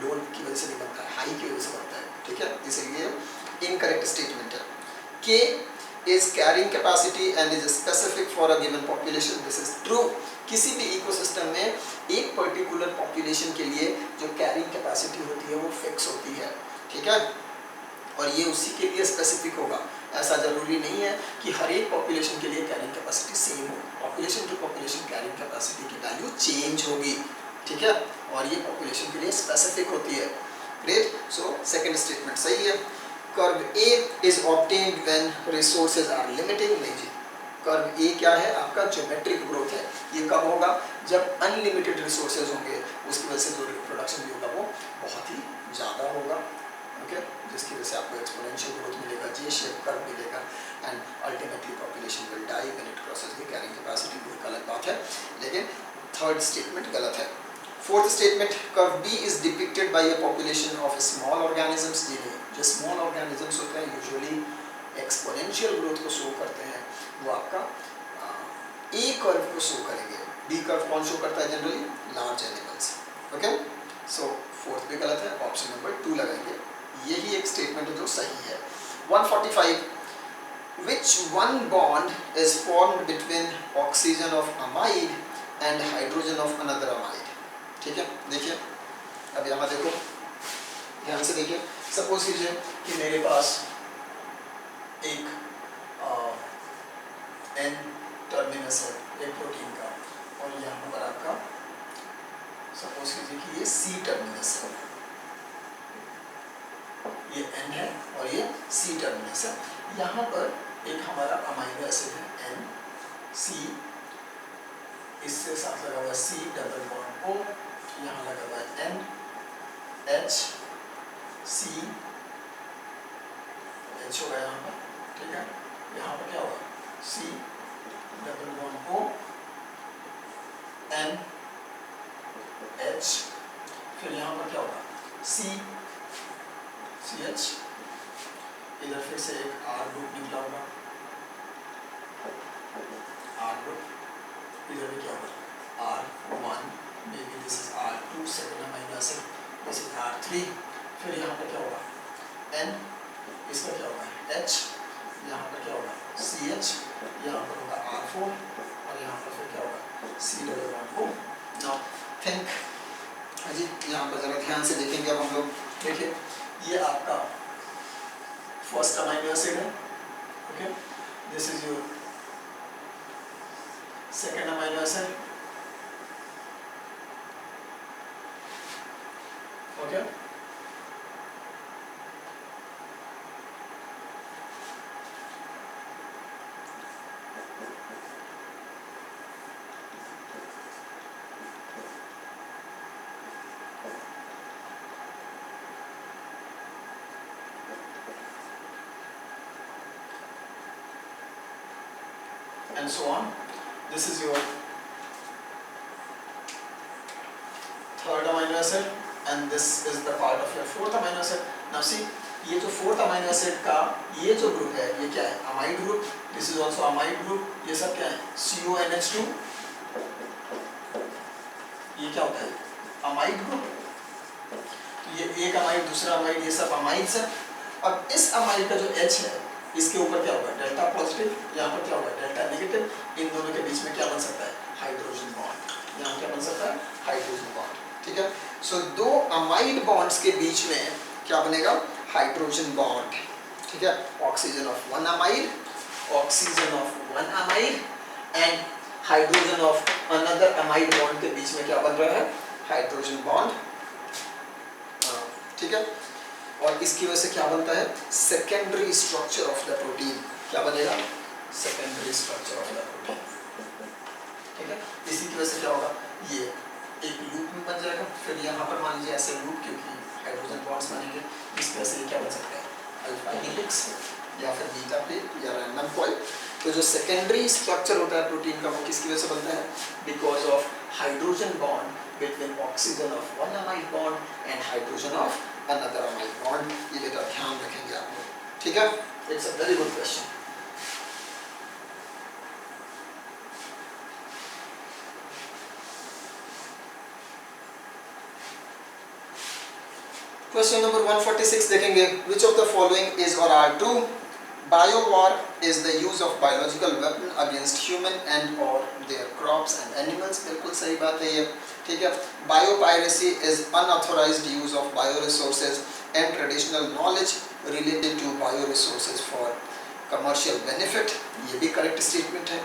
Speaker 1: लो की वजह से नहीं बनता है, हाई की वजह से बनता है, ठीक है। इसलिए इनकरेक्ट स्टेटमेंट है। के is carrying capacity and is specific for a given population, this is true. किसी भी इकोसिस्टम में एक पर्टिकुलर पॉपुलेशन के लिए जो कैरिंग कैपेसिटी होती है वो फिक्स होती है, ठीक है। और ये उसी के लिए स्पेसिफिक होगा, ऐसा जरूरी नहीं है कि हर एक पॉपुलेशन के लिए कैरिंग कैपेसिटी सेम हो। Population to population carrying capacity की वैल्यू चेंज होगी, ठीक है। और ये पॉपुलेशन के लिए स्पेसिफिक होती है। ग्रेट, सो सेकंड स्टेटमेंट सही है। Curve A is obtained when resources are limited, नहीं जी, कर्व ए क्या है, आपका ज्योमेट्रिक ग्रोथ है। ये कब होगा, जब अनलिमिटेड रिसोर्सेज होंगे, उसकी वजह से जो प्रोडक्शन भी होगा वो बहुत ही ज़्यादा होगा, ओके। जिसकी वजह से आपको एक्सपोनेंशियल ग्रोथ मिलेगा, जे शेप कर्व मिलेगा and ultimately population will die when it crosses the carrying capacity. वो एक अलग बात है, लेकिन थर्ड स्टेटमेंट गलत है। Fourth statement, curve B is depicted by a population of small organisms. जी नहीं, जो स्मॉल ऑर्गेनिजम्स होते हैं यूजुअली एक्सपोनेंशियल ग्रोथ को शो करते हैं, वो आपका ए कर्व को शो करेंगे। बी कर्व कौन शो करता है generally, large animals, okay. So fourth भी गलत है, ऑप्शन नंबर 2 लगाएंगे। यही एक स्टेटमेंट है जो सही है। 145, which one bond is formed between oxygen of amide and hydrogen of another amide, ठीक है। देखिए अब यहाँ देखो, ध्यान से देखिए। सपोज कीजिए कि मेरे पास एक एन टर्मिनस है एक प्रोटीन का, और यहाँ पर आपका सपोज कीजिए कि ये सी टर्मिनस है, ये एन है और ये सी टर्मिनस है। यहाँ पर एक हमारा अमाइनो एसिड है एन सी, इससे साथ लगा हुआ सी डबल बॉन्ड ओ, यहाँ लगा हुआ है एन एच सी एच होगा यहाँ पर, ठीक है। यहाँ पर क्या होगा, C double bond O N H, फिर यहाँ पर क्या होगा, सी सी एच, इधर फिर से एक आर ग्रुप निकला होगा, आर ग्रुप, इधर भी क्या होगा R1, may be this is R2, second amino acid, this is R3, फिर यहाँ पर क्या होगा N, इसका क्या होगा H, यहाँ पर क्या होगा CH, यहाँ पर होगा R4 और यहाँ पर फिर क्या होगा C double bond O। Now think, हाँ जी, यहाँ पर जरा ध्यान से देखेंगे अब हम लोग। देखिए ये आपका फर्स्ट अमाइनो एसिड है, okay, this is your second amino acid, okay. And so on. This is your third amino acid and this is the part of your fourth amino acid. Now see, ये जो fourth amino acid का ये जो group है ये क्या है, amide group. This is also amide group. ये सब क्या है, CONH2. ये क्या होता है, amide group. तो ये एक amide दूसरा amide, ये सब amides है। अब इस amide का जो H है इसके ऊपर क्या होगा, डेल्टा पॉजिटिव, यहाँ पर क्या होगा डेल्टा नेगेटिव। इन दोनों के बीच में क्या बन सकता है, हाइड्रोजन बॉन्ड। यहाँ क्या बन सकता है, हाइड्रोजन बॉन्ड, ठीक है। सो दो अमाइड बॉन्ड्स के बीच में क्या बनेगा, हाइड्रोजन बॉन्ड, ठीक है। Oxygen of one amide, oxygen of one amide and hydrogen of another amide bond के बीच में क्या बन रहा है, हाइड्रोजन बॉन्ड, ठीक है। और इसकी वजह से क्या बनता है, secondary structure of the protein, क्या बनेगा, secondary structure of the protein, ठीक है। इसी की वजह से क्या होगा, ये एक लूप में बन जाएगा। फिर यहाँ पर मान लीजिए ऐसे लूप, क्योंकि हाइड्रोजन बॉन्ड्स बनेंगे, इस तरह से क्या बन सकता है अल्फा हेलिक्स या फिर बीटा प्लेट या रैंडम कॉइल। तो जो सेकेंडरी स्ट्रक्चर होता है प्रोटीन का वो किसकी वजह से बनता है? Because of hydrogen bond between oxygen of one amide bond and hydrogen of another amide bond. ये बेटा ध्यान रखेंगे आप लोग, ठीक है? It's a very good question. Question number 146 देखेंगे, which of the following is और are true? Biowar is the use of biological weapon against human and और देयर क्रॉप्स एंड एनिमल्स। बिल्कुल सही बात है ये, ठीक है। Biopiracy is unauthorised use of bio resources and traditional knowledge related to bio resources for commercial benefit. ये भी करेक्ट स्टेटमेंट है।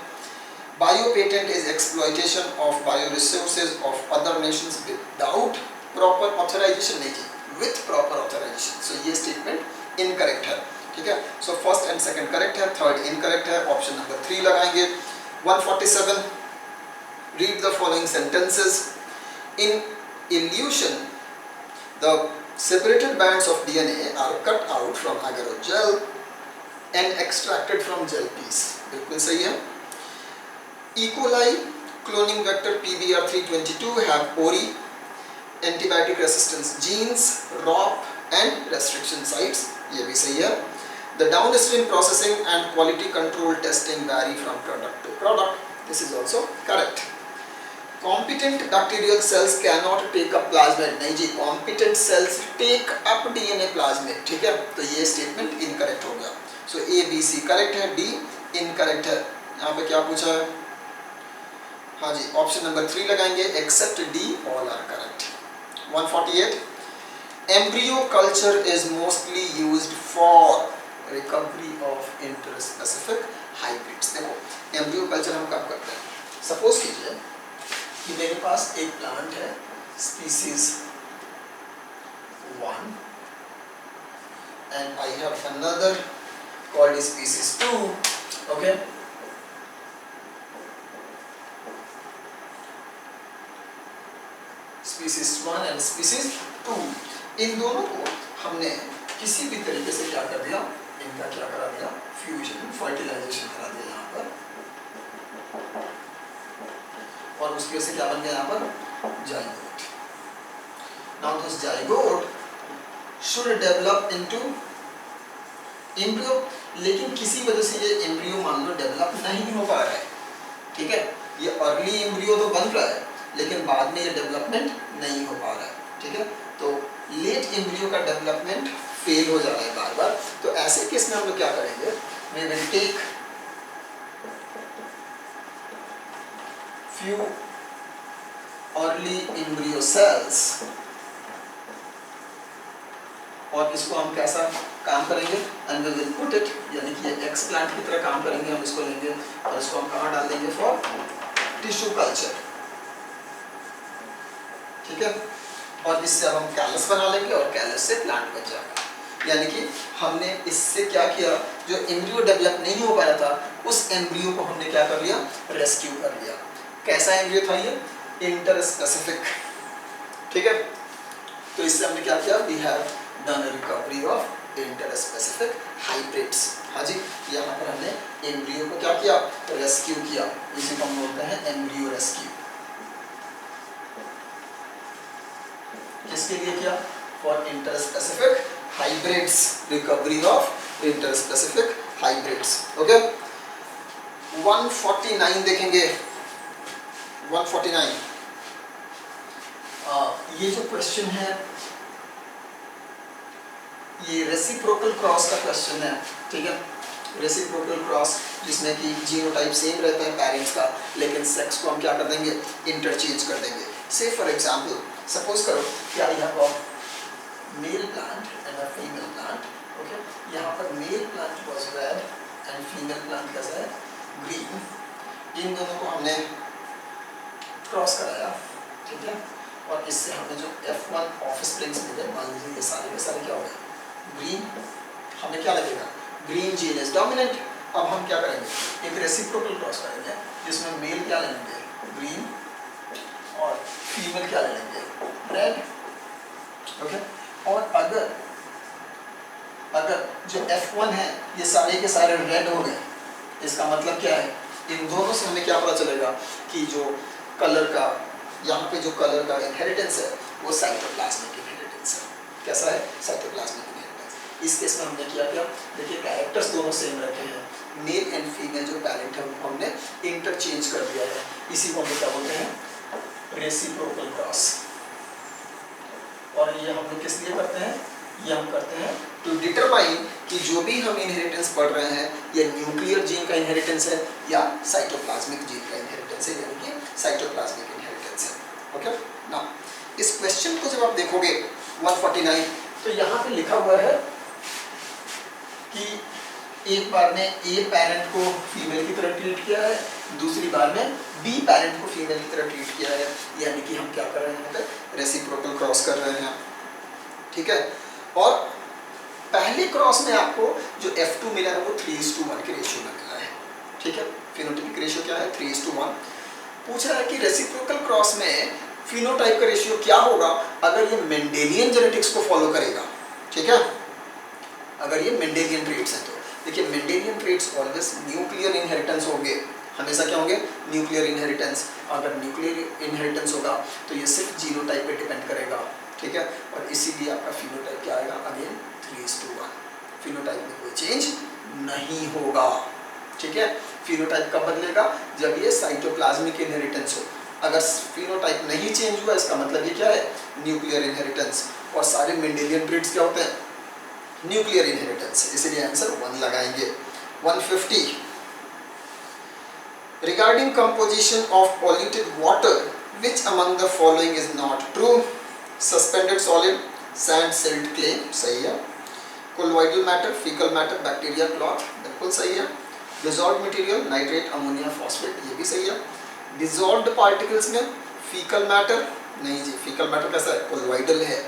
Speaker 1: Bio patent is exploitation of bio resources of other nations without proper authorization. नहीं जी, with proper authorization. So ये statement incorrect है, ठीक है। So first and second correct है, थर्ड इनकरेक्ट है। ऑप्शन नंबर 3 लगाएंगे। 147, read the following sentences. In elution the separated bands of DNA are cut out from agar gel and extracted from gel piece। बिल्कुल सही है। E. coli cloning vector PBR322 have ORI, antibiotic resistance genes, ROP and restriction sites। ये भी सही है। The downstream processing and quality control testing vary from product to product। This is also correct। Competent bacterial cells cannot take up plasmid। नहीं जी, competent cells take up DNA plasmid, ठीक है। तो ये statement incorrect हो गया। सो ए B C correct है, D incorrect है। यहाँ पे क्या पूछा है? हाँ जी, ऑप्शन नंबर 3 लगाएंगे, except D all are correct. 148, embryo culture is mostly used for recovery of interspecific hybrids। देखो, एम्ब्रियो कल्चर हम कब करते हैं? सपोज कीजिए कि मेरे पास एक प्लांट है species 1 and I have another called species 2, okay। species 1 and species 2, इन दोनों को हमने किसी भी तरीके से क्या कर दिया? इनका क्या करा दिया? फ्यूजन, फर्टिलाइजेशन करा दिया यहाँ पर, और उसकी वजह से क्या बन गया यहाँ पर? Zygote. Now this zygote should develop into embryo, लेकिन किसी वजह से ये एम्ब्रियो मान लो डेवलप नहीं हो पा रहा है, ठीक है। ये अर्ली एम्ब्रियो तो बन रहा है, लेकिन बाद में ये डेवलपमेंट नहीं हो पा रहा है, ठीक है। तो लेट एम्ब्रियो का डेवलपमेंट फेल हो जा रहा है बार बार। तो ऐसे केस में हम लोग क्या करेंगे? We will take few early embryo cells और इसको हम कैसा काम करेंगे? and we will put it, यानी कि ये एक्सप्लांट की तरह काम करेंगे। हम इसको लेंगे और इसको हम कहाँ डाल देंगे? फॉर टिश्यू कल्चर, ठीक है। और इससे अब हम कैलस बना लेंगे और कैलस से प्लांट बन जाएगा। यानी कि हमने इससे क्या किया? जो एम्ब्रियो डेवलप नहीं हो पा रहा था, उस एम्ब्रियो को हमने क्या कर लिया? रेस्क्यू कर लिया। कैसा एम्ब्रियो था ये? इंटरस्पेसिफिक, ठीक है। तो इससे हमने क्या किया? We have done a recovery of interspecific hybrids. हाँ जी, यहाँ पर हमने एम्ब्रियो को क्या किया? रेस्क्यू किया। इसी को हम बोलते हैं एम्ब्रियो रेस्क्यू। किसके लिए किया? For interspecific hybrids, recovery of interspecific hybrids, okay. 149 देखेंगे। 149, ये जो क्वेश्चन है ये रेसिप्रोकल क्रॉस का क्वेश्चन है, ठीक है। रेसिप्रोकल क्रॉस जिसमें कि जीनोटाइप सेम रहता है पेरेंट्स का, लेकिन सेक्स को हम क्या कर देंगे? इंटरचेंज कर देंगे। से फॉर एग्जांपल सपोज करो कि I have a male plant and a female plant, okay. यहाँ पर male plant was red and female plant कैसा है? ग्रीन। इन दोनों को हमने क्रॉस कराया, ठीक है। और इससे हमें जो F1 ऑफस्प्रिंग्स मिले, मान लीजिए ये सारे के सारे क्या हो गए? ग्रीन। हमें क्या लगेगा? Green gene is dominant. अब हम क्या करेंगे? एक रेसिप्रोकल क्रॉस करेंगे जिसमें मेल क्या लेंगे? ग्रीन और फीमेल क्या ले लेंगे, रेड। ओके, और अगर जो F1 है ये सारे के सारे रेड हो गए, इसका मतलब क्या है, इन दोनों से हमें क्या पता चलेगा कि जो कलर का, यहाँ पे जो कलर का इनहेरिटेंस है वो साइटोप्लाज्मिक इनहेरिटेंस है। कैसा है, साइटोप्लाज्मिक इनहेरिटेंस। इस केस में हमने क्या, देखिए कैरेक्टर्स दोनों सेम रखे हैं, मेल एंड फीमेल जो पैरेंट है उनको हमने इंटरचेंज कर दिया है। इसी को हम क्या बोलते हैं, रेसिप्रोकल क्रॉस। और ये हम लोग किस लिए करते हैं, ये हम करते हैं टू डिटरमाइन कि जो भी हम इनहेरिटेंस पढ़ रहे हैं ये न्यूक्लियर जीन का इनहेरिटेंस है या साइटोप्लाज्मिक जीन का इनहेरिटेंस है, यानी कि साइटोप्लाज्मिक इनहेरिटेंस है। ओके ना, इस क्वेश्चन को जब आप देखोगे 149, तो यहाँ पे लिखा हुआ है कि एक बार में ए पैरेंट को फीमेल की तरह ट्रीट किया है, दूसरी बार में बी पैरेंट को फीमेल की तरह ट्रीट किया है, यानी कि हम क्या कर रहे हैं, रेसिप्रोकल क्रॉस कर रहे हैं। ठीक है, और पहले क्रॉस में आपको जो F2 मिला है वो 3:1 के रेशियो में मिला है। ठीक है, फिनोटाइपिक रेशियो क्या है, 3:1। पूछा है कि रेसिप्रोकल क्रॉस में फिनोटाइप का रेशियो क्या होगा अगर ये मेंडेलियन जेनेटिक्स को फॉलो करेगा। ठीक है, अगर ये मेंडेलियन ट्रेट्स हैं तो देखिए Mendelian traits always nuclear inheritance होंगे, हमेशा क्या होंगे, न्यूक्लियर इनहेरिटेंस। अगर न्यूक्लियर इनहेरिटेंस होगा तो ये सिर्फ जीनोटाइप पे डिपेंड करेगा। ठीक है, और इसीलिए आपका फिनोटाइप क्या आएगा, अगेन 3:1। फिनोटाइप में कोई चेंज नहीं होगा। ठीक है, फिनोटाइप कब बदलेगा, जब ये साइटोप्लाज्मिक इनहेरिटेंस हो। अगर फिनोटाइप नहीं चेंज हुआ इसका मतलब ये क्या है, न्यूक्लियर इनहेरिटेंस। और सारे मेंडेलियन ट्रेट्स क्या होते हैं, न्यूक्लियर इनहेरिटेंस, इसलिए आंसर 1 लगाएंगे। 150, regarding composition of polluted water which among the following is not true? Suspended solid, sand, silt, clay, सही है। colloidal matter, fecal matter, bacteria, cloth, बिल्कुल सही है। dissolved material, nitrate, ammonia, phosphate, ये भी सही है। dissolved particles में fecal matter, नहीं जी, fecal matter कैसा है, colloidal है।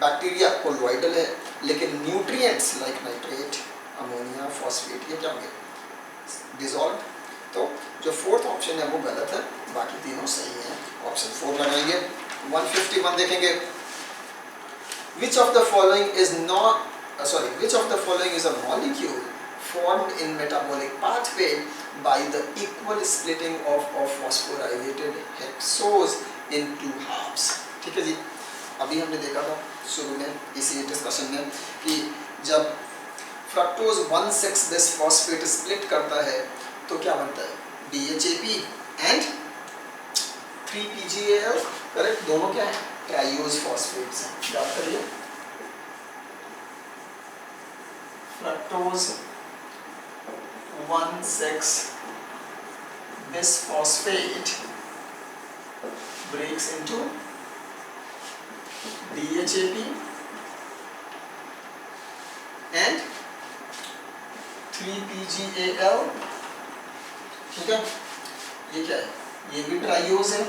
Speaker 1: bacteria colloidal है, लेकिन nutrients like nitrate, ammonia, phosphate ये क्या होंगे, dissolved। तो जो फोर्थ ऑप्शन है वो गलत है, बाकी तीनों सही हैं। ऑप्शन 4 लगाएंगे। 151 देखेंगे, which of the following is a molecule formed in metabolic pathway by the equal splitting of phosphorylated hexose in 2 halves। ठीक है जी, अभी हमने देखा था शुरू में इसी डिस्कशन में कि जब फ्रक्टोज 1,6-बिसफॉस्फेट स्प्लिट करता है तो क्या बनता है, DHAP एंड 3-PGAL, करेक्ट, दोनों क्या है, ट्राइयोज फॉस्फेट्स हैं। याद करिए, fructose 1,6-बिसफॉस्फेट breaks into DHAP and 3-PGAL। ठीक है, ये क्या है, ये भी ट्राइयोज है,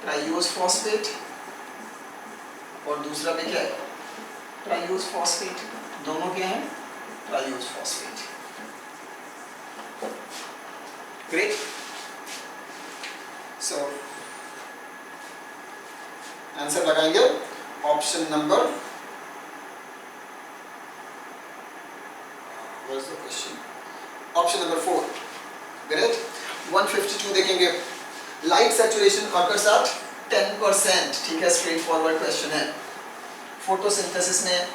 Speaker 1: ट्राइयोज फॉस्फेट, और दूसरा भी क्या है, ट्राइयोज फॉस्फेट, दोनों क्या है, triose phosphate. Great, so answer लगाएंगे option number, what is the question, option number 4। Great. 152 देखेंगे, लाइट सैचुरेशन ऑकर्स एट 10%। ठीक है, स्ट्रेट फॉरवर्ड क्वेश्चन है। फोटोसिंथेसिस में,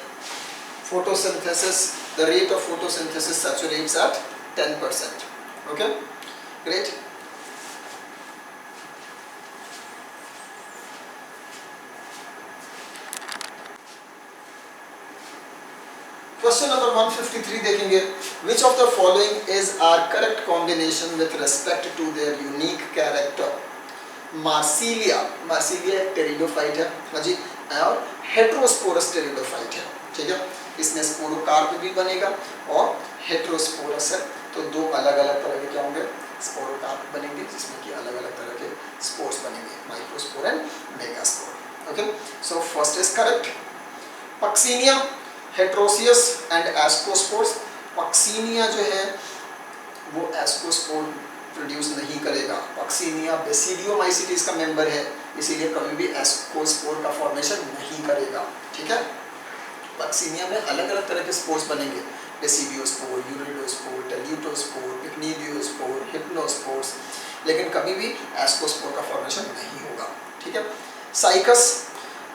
Speaker 1: photosynthesis, the rate of photosynthesis saturates at 10%। Okay, great. Question number 153 देखेंगे, which of the following is our correct combination with respect to their unique character? Marsilea, Marsilea एक pteridophyte है, हाँ जी, और heterosporous pteridophyte है। ठीक है, इसमें स्पोरोकार्प भी बनेगा और हेट्रोस्पोरस है, तो दो अलग अलग तरह के क्या होंगे, स्पोरोकार्प बनेंगे, जिसमें कि अलग अलग तरह के स्पोर्स बनेंगे, microspore and megaspore. Okay, so first is correct. Puccinia, heteroecious and ascospores. Puccinia जो है वो एस्कोस्पोर प्रोड्यूस नहीं करेगा। पक्सीनिया बेसिडियोमाइसीटीज का मेंबर है, इसीलिए कभी भी एस्कोस्पोर का फॉर्मेशन नहीं करेगा। ठीक है, वैक्सीनिया में अलग अलग तरह के स्पोर्स बनेंगे, बेसिडियोस्पोर, यूरिडोस्पोर, टेल्यूटोस्पोर, पिक्निडियोस्पोर, हिप्नोस्पोर्स, लेकिन कभी भी एस्कोस्पोर का फॉर्मेशन नहीं होगा। ठीक है, cycas,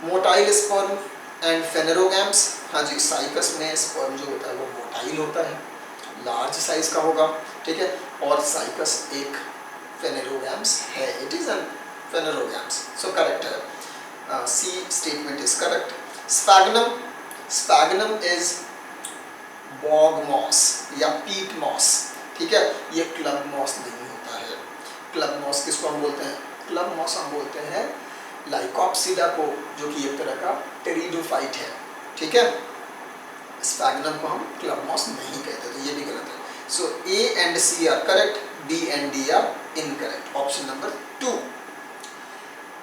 Speaker 1: motile sperm and phanerogams. हाँ जी, साइकस में स्पर्म जो होता है वो मोटाइल होता है, लार्ज साइज का होगा। ठीक है, और साइकस एक फेनेरोगैम्स है, it is an phanerogams, so correct है, C statement is correct. Sphagnum, Sphagnum is bog moss या पीट मॉस। ठीक है, ये क्लब मॉस नहीं होता है। क्लब मॉस किसको हम बोलते हैं? क्लब मॉस हम बोलते हैं लाइकोप्सिडा को, जो कि एक तरह का टेरिडोफाइट है। ठीक है, स्पैग्नम को हम क्लब मॉस नहीं कहते, तो ये भी गलत है। So A and C are correct, B and D are incorrect, option number 2।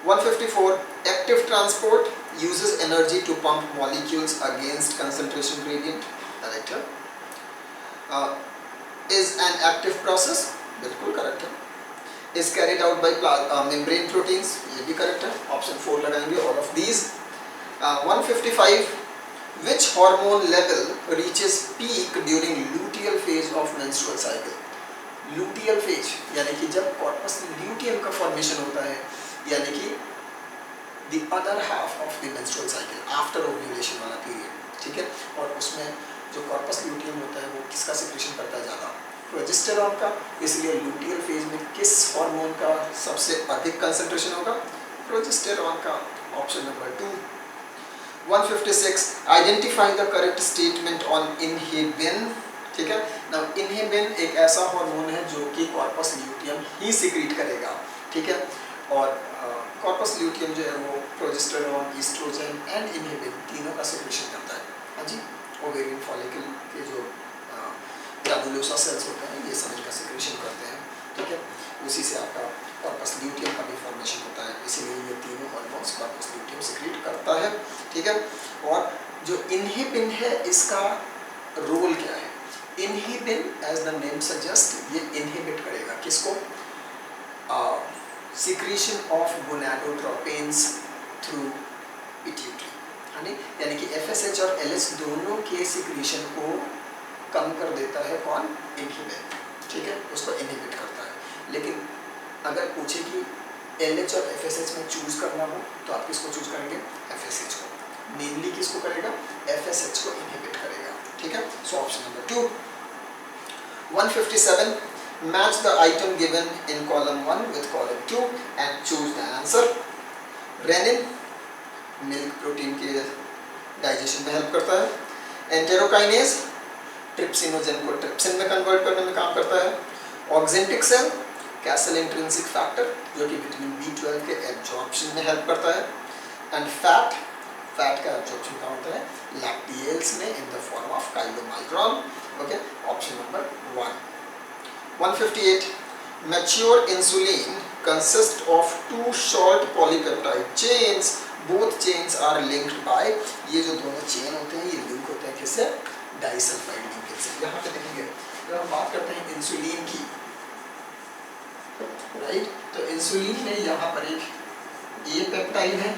Speaker 1: 154, active transport uses energy to pump molecules against concentration gradient, correct है। Is an active process, बिल्कुल correct है। Is carried out by membrane proteins, ये भी correct है, option 4 लगाएंगे all of these। 155, which hormone level reaches peak during luteal phase of menstrual cycle? luteal phase यानी कि जब corpus luteum का formation होता है, यानी कि the other half of the menstrual cycle after ovulation वाला period। ठीक है, और उसमें जो corpus luteum होता है वो किसका secretion करता है ज़्यादा? प्रोजेस्टेरॉन का। इसलिए luteal phase में किस हार्मोन का सबसे अधिक concentration होगा? प्रोजेस्टेरॉन का, option number 2। 156, identify the correct statement on inhibin। ठीक है, now inhibin एक ऐसा हार्मोन है जो कि corpus luteum ही secrete करेगा। ठीक है, और कॉर्पस ल्यूटियम जो है वो प्रोजेस्टेरॉन, ईस्ट्रोजन एंड इनहिबिन तीनों का सेक्रेशन करता है। हाँ जी, ओवेरियन फॉलिकल के जो ग्रैनुलोसा सेल्स होते हैं ये सब इनका सेक्रेशन करते हैं। ठीक है, उसी से आपका कॉर्पस ल्यूटियम का भी फॉर्मेशन होता है, इसीलिए ये तीनों हार्मोन्स कॉर्पस ल्यूटियम सेक्रेट करता है। ठीक है, और जो इनहिबिन है इसका रोल क्या है? Inhibin as the name suggest ये इनहिबिट करेगा किसको? secretion of gonadotropins through pituitary, यानी कि FSH और LH दोनों के सिक्रीशन को कम कर देता है कौन? इनहिबिन। ठीक है, उसको इनहिबिट करता है। लेकिन अगर पूछे कि LH और FSH में चूज करना हो तो आप किसको चूज करेंगे? FSH को। मेनली किसको करेगा? FSH को इनहिबिट करेगा। ठीक है, सो option number 2। 157, match the item given in column 1 with column 2 and choose the answer। Rennin milk protein के डाइजेशन में हेल्प करता है। एंटेरोकाइनेज ट्रिप्सिनोजेन को ट्रिप्सिन में कन्वर्ट करने में काम करता है। Oxyntic cell castle intrinsic factor जो कि विटामिन B12 के एब्जॉर्प्शन में हेल्प करता है। एंड फैट, फैट का एब्जॉर्प्शन कहाँ होता है? लैक्टियल्स में in the form of chylomicron. Okay, option number 1। 158, mature insulin consists of two short polypeptide chains, both chains are linked by, ये जो दोनों चेन होते हैं ये लिंक होते हैं किससे? डाइसल्फाइड लिंकेज से। यहाँ पे देखेंगे जब हम बात करते हैं इंसुलिन की, राइट, तो इंसुलिन में यहाँ पर एक ए पेप्टाइड है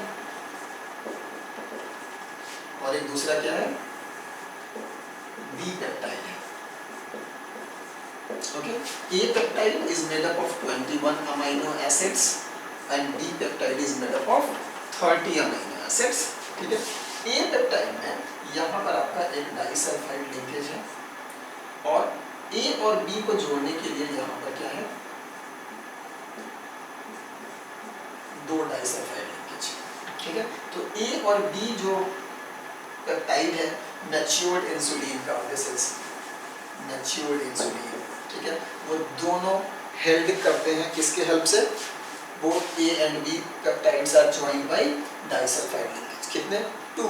Speaker 1: और एक दूसरा क्या है? बी पेप्टाइड है। Okay, A peptide is made up of 21 amino acids and B peptide is made up of 30 amino acids। ठीक है, A peptide में यहाँ पर आपका एक डाइसल्फाइड लिंकेज है और A और B को जोड़ने के लिए यहाँ पर क्या है? 2 डाइसल्फाइड लिंकेज। ठीक है, तो A और B जो पेप्टाइड है मैच्योर्ड इंसुलिन का, दिस इज मैच्योर्ड इंसुलिन। ठीक है, वो दोनों हेल्ड करते हैं किसके हेल्प से? Both A and B peptides are joined by disulphide linkage. कितने? 2।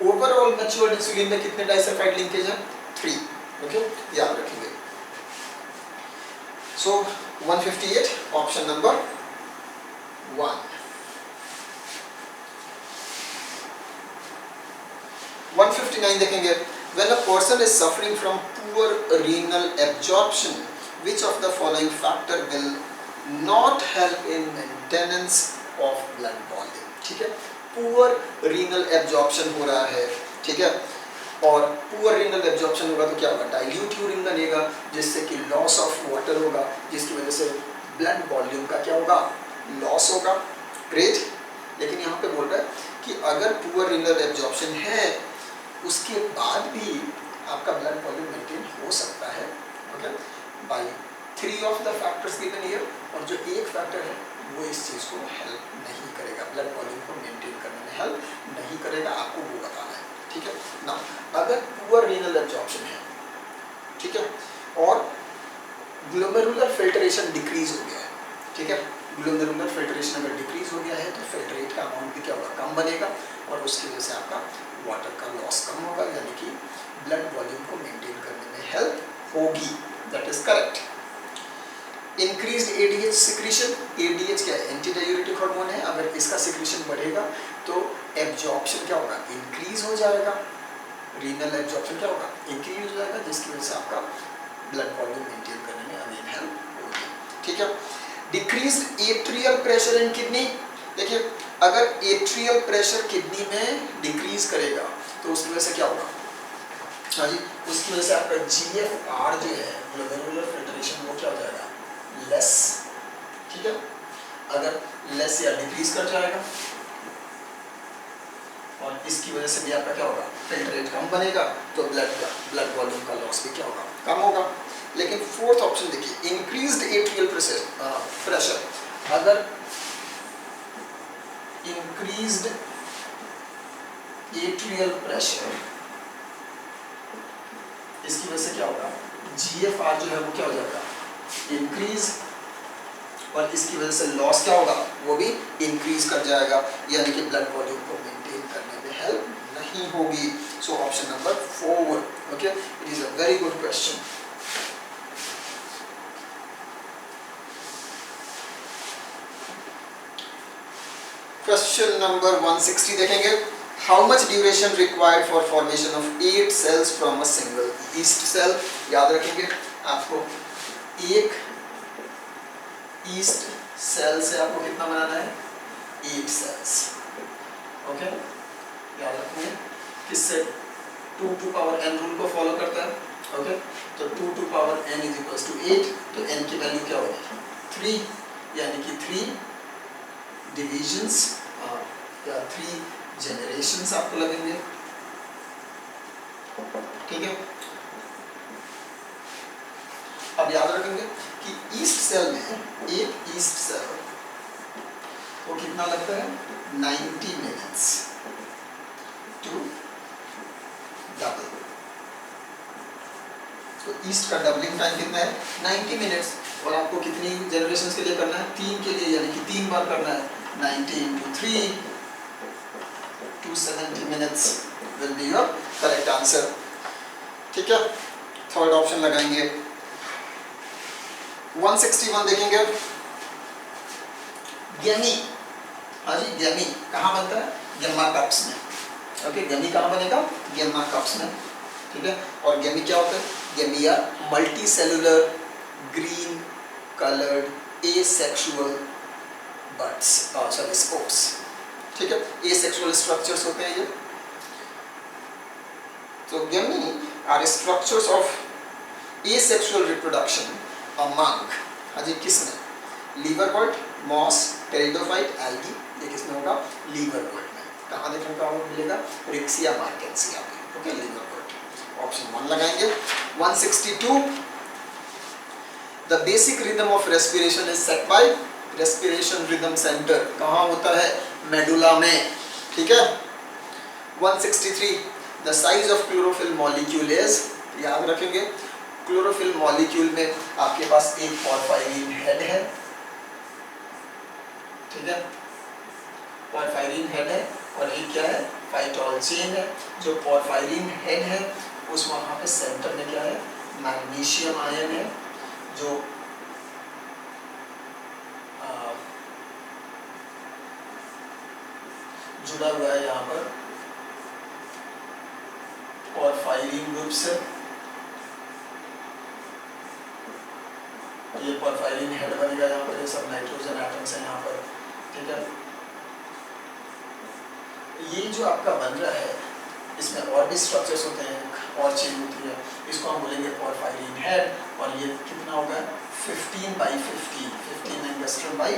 Speaker 1: ओवरऑल मैच्योर्ड इंसुलिन में कितने डाइसल्फाइड लिंकेज हैं? 3। ओके, याद रखेंगे। सो 158 ऑप्शन नंबर 1। 159 देखेंगे, when a person is suffering from poor renal absorption, which of the following factor will not help in maintenance of blood volume, ठीक है। Poor renal absorption हो रहा है, ठीक है, और पुअर रीनल एब्जॉर्प्शन होगा तो क्या होगा, डाइल्यूट यूरिन बनेगा, जिससे कि लॉस ऑफ वाटर होगा, जिसकी वजह से ब्लड वॉल्यूम का क्या होगा, लॉस होगा। ग्रेट। लेकिन यहाँ पे बोल रहा है कि अगर पुअर रीनल एब्जॉर्प्शन है उसके बाद भी आपका ब्लड वॉल्यूम मेंटेन हो सकता है, okay, by 3 of the factors given here, और जो एक फैक्टर है वो इस चीज़ को हेल्प नहीं करेगा, ब्लड वॉल्यूम को मेंटेन करने में हेल्प नहीं करेगा, आपको वो बताना है, ठीक है ना। अगर पुअर रीनल एब्जॉर्प्शन है, ठीक है, और ग्लोमेरुलर फिल्ट्रेशन डिक्रीज हो गया है, ठीक है, ग्लोमेरुलर फिल्ट्रेशन अगर डिक्रीज हो गया है तो फिल्ट्रेट का अमाउंट भी क्या होगा, कम बनेगा, और उसकी वजह से आपका वाटर का लॉस कम होगा, यानी कि ब्लड वॉल्यूम को मेंटेन करने में हेल्प होगी। That is correct. Increased ADH secretion, ADH क्या है, एंटी डायूरेटिक हार्मोन है, अगर इसका सिक्रीशन बढ़ेगा तो एब्जॉर्प्शन क्या होगा, इंक्रीज हो जाएगा, रीनल एब्जॉर्प्शन क्या होगा, इंक्रीज हो जाएगा, जिसकी वजह से आपका ब्लड वॉल्यूम मेंटेन करने में अगेन हेल्प होगी, ठीक है। Decreased atrial pressure in kidney, देखिए अगर एट्रियल प्रेशर किडनी में डिक्रीज करेगा तो उसकी वजह से क्या होगा, हाँ जी, उसकी वजह से आपका जीएफआर जो है, ग्लोमेरुलर फिल्ट्रेशन, वो क्या हो जाएगा, लेस, ठीक है, अगर लेस या डिक्रीज कर जाएगा, और इसकी वजह से भी आपका क्या होगा, फिल्ट्रेट कम बनेगा, तो ब्लड वॉल्यूम का लॉस भी क्या होगा, कम होगा। लेकिन फोर्थ ऑप्शन देखिए, इंक्रीज्ड एट्रियल प्रेशर, अगर इंक्रीज्ड एट्रियल प्रेशर, इसकी वजह से क्या होगा, जीएफआर जो है वो क्या हो जाएगा, इंक्रीज, और इसकी वजह से लॉस क्या होगा, वो भी इंक्रीज कर जाएगा, यानी कि ब्लड वॉल्यूम को मेंटेन करने में हेल्प नहीं होगी। So option number 4, okay, it is a very good question. Question number 160 देखेंगे। How much duration required for formation of 8 cells from a single yeast cell, याद रखेंगे आपको, एक ईस्ट सेल से आपको कितना बनाना है, 8 सेल्स, ओके, याद रखेंगे, किससे, 2 टू पावर n रूल को फॉलो करता है, ओके, तो 2 to power n is equals to 8, तो n की वैल्यू क्या होगी, 3, यानी कि 3 डिविजन्स या 3 जनरेशंस आपको लगेंगे, ठीक है। अब याद रखेंगे कि ईस्ट सेल में, एक ईस्ट सेल वो कितना लगता है, 90 मिनट्स टू डबल, तो ईस्ट का डबलिंग टाइम कितना है, 90 मिनट्स, और आपको कितनी जनरेशंस के लिए करना है, 3 के लिए, यानी कि 3 बार करना है, 90 into 3, 270 minutes will be your correct answer, ठीक है। थर्ड ऑप्शन लगाएंगे। 161 देखेंगे, गेमी, हाँ जी, गेमी कहाँ बनता है, गेमा कप्स में, ओके, गेमी कहाँ बनेगा, गेमा कप्स में, ठीक है। और गेमी क्या होता है, gemmae are multicellular green coloured asexual buds, sorry spores, ठीक है, एसेक्सुअल स्ट्रक्चर्स होते हैं ये। तो gemmae are structures of asexual reproduction among, हाँ जी, किसमें, लीवरवर्ट, मॉस, टेरिडोफाइट, एल्गी, ये किसमें होगा, लीवरवर्ट में। कहाँ देखने का मिलेगा, रिक्सिया मार्केंसिया में, ओके, लीवरवर्ट। ऑप्शन 1 लगाएंगे। 162, the basic rhythm of respiration is set by respiration rhythm centre, कहाँ होता है, मेडुला में, ठीक है। 163, the size of chlorophyll molecule is, याद रखेंगे, क्लोरोफिल मॉलिक्यूल में आपके पास एक पोरफायरिन हेड है, ठीक है, पोरफायरिन हेड है, और एक क्या है, फाइटोल चेन है। जो पोरफायरिन हेड है उस वहाँ पे सेंटर में क्या है, मैग्नीशियम आयन है, जो जुड़ा हुआ है यहाँ पर पोरफायरिन ग्रुप से, ये पोरफायरिन हेड बनेगा यहाँ पर, ये सब नाइट्रोजन एटम्स हैं यहाँ पर, ठीक है। ये जो आपका बन रहा है इसमें और भी स्ट्रक्चर्स होते हैं, और चेन होती है, इसको हम बोलेंगे पोरफायरिन हेड, और ये कितना होगा 15 बाई 15, 15 एंगस्ट्रम बाई,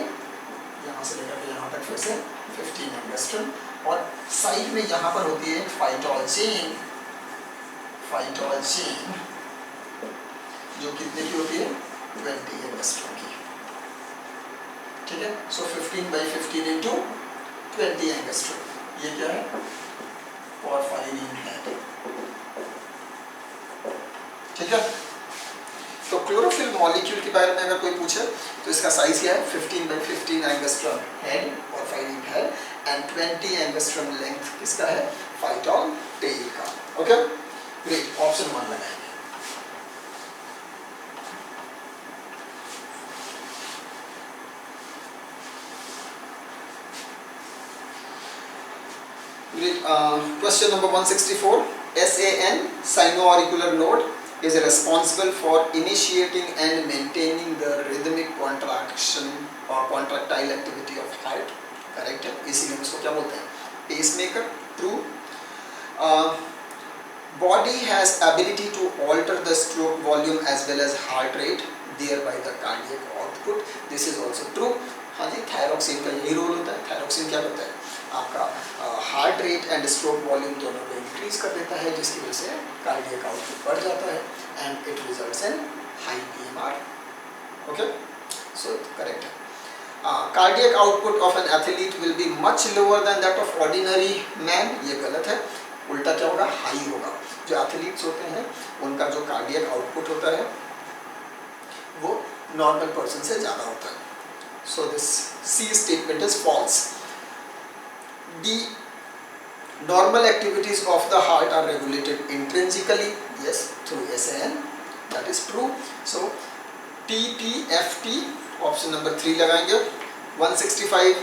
Speaker 1: यहाँ से लेकर के यहाँ तक फिर से 15 एंगस्ट्रम, और साइड में यहाँ पर होती है फाइटोल चेन, फाइटोल चेन जो कितने की होती है 20 एंगस्ट्रम की, ठीक है। सो 15 बाई 15 इंटू 20 एंगस्ट्रम, ये क्या है पोरफायरिन हेड, ठीक है। तो क्लोरोफिल मॉलिक्यूल के बारे में अगर कोई पूछे तो इसका साइज क्या है 15 by 15 angstrom head, porphyrin head, and 20 angstrom length किसका है फाइटोल टेल का, ओके ग्रेट। ऑप्शन 1 लगाएंगे। Question number 164. SAN, sino-auricular node, is responsible for initiating and maintaining the rhythmic contraction or contractile activity of heart. Correct है, इसीलिए उसको क्या बोलते हैं pacemaker. True. Body has ability to alter the stroke volume as well as heart rate, thereby the cardiac output. This is also true. हाँ जी, thyroxine का यही role होता है। थायरोक्सिन क्या करता है आपका heart rate and stroke volume दोनों को इंक्रीज कर देता है, जिसकी वजह से कार्डियक आउटपुट बढ़ जाता है and it results in high PMR, okay so correct है। Cardiac output of an athlete will be much lower than that of ordinary man, ये गलत है, उल्टा क्या होगा हाई होगा। जो एथलीट्स होते हैं उनका जो कार्डियक आउटपुट होता है वो नॉर्मल पर्सन से ज़्यादा होता है। So this C statement is false. D, normal activities of the heart are regulated intrinsically, yes, through SAN, that is true. So TTFT, option number 3 लगाएंगे। 165,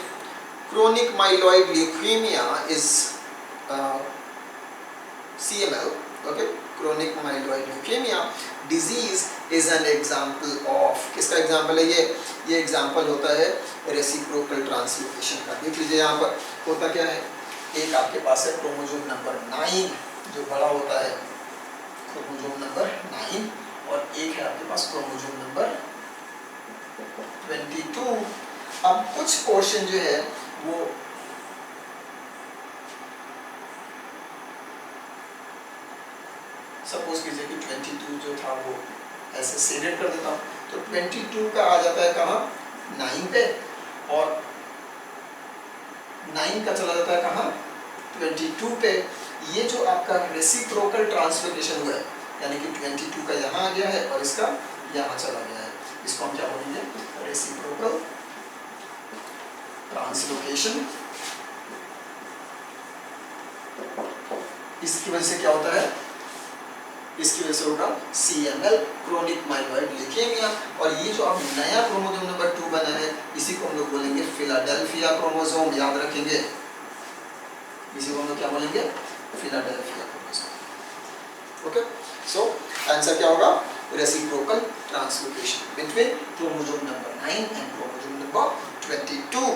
Speaker 1: chronic myeloid leukemia is CML, okay, chronic myeloid leukemia disease is an example of, किसका example है ये example होता है reciprocal translocation का। देख लीजिए यहाँ पर होता क्या है, एक आपके पास है क्रोमोसोम नंबर 9 जो बड़ा होता है, क्रोमोसोम नंबर 9, और एक है आपके पास क्रोमोसोम नंबर 22। अब कुछ पोर्शन जो है वो सपोज कीजिए कि 22 जो था वो ऐसे शेडेड कर देता हूँ, तो 22 का आ जाता है कहाँ 9 पे, और 9 का चला जाता है कहाँ 22 पे। ये जो आपका रेसिप्रोकल ट्रांसलोकेशन हुआ है, यानी कि 22 का यहाँ आ गया है और इसका यहाँ चला गया है, इसको हम क्या बोलेंगे रेसिप्रोकल ट्रांसलोकेशन। इसकी वजह से क्या होता है, इसकी वजह से होगा CML, क्रोनिक माइलॉइड ल्यूकेमिया। और ये जो अब नया क्रोमोसोम नंबर 2 बना है, इसी को हम लोग बोलेंगे फिलाडेल्फिया क्रोमोसोम, याद रखेंगे, इसी को हम लोग क्या बोलेंगे Philadelphia chromosome, okay. So answer क्या होगा reciprocal translocation between chromosome number 9 and chromosome number 22,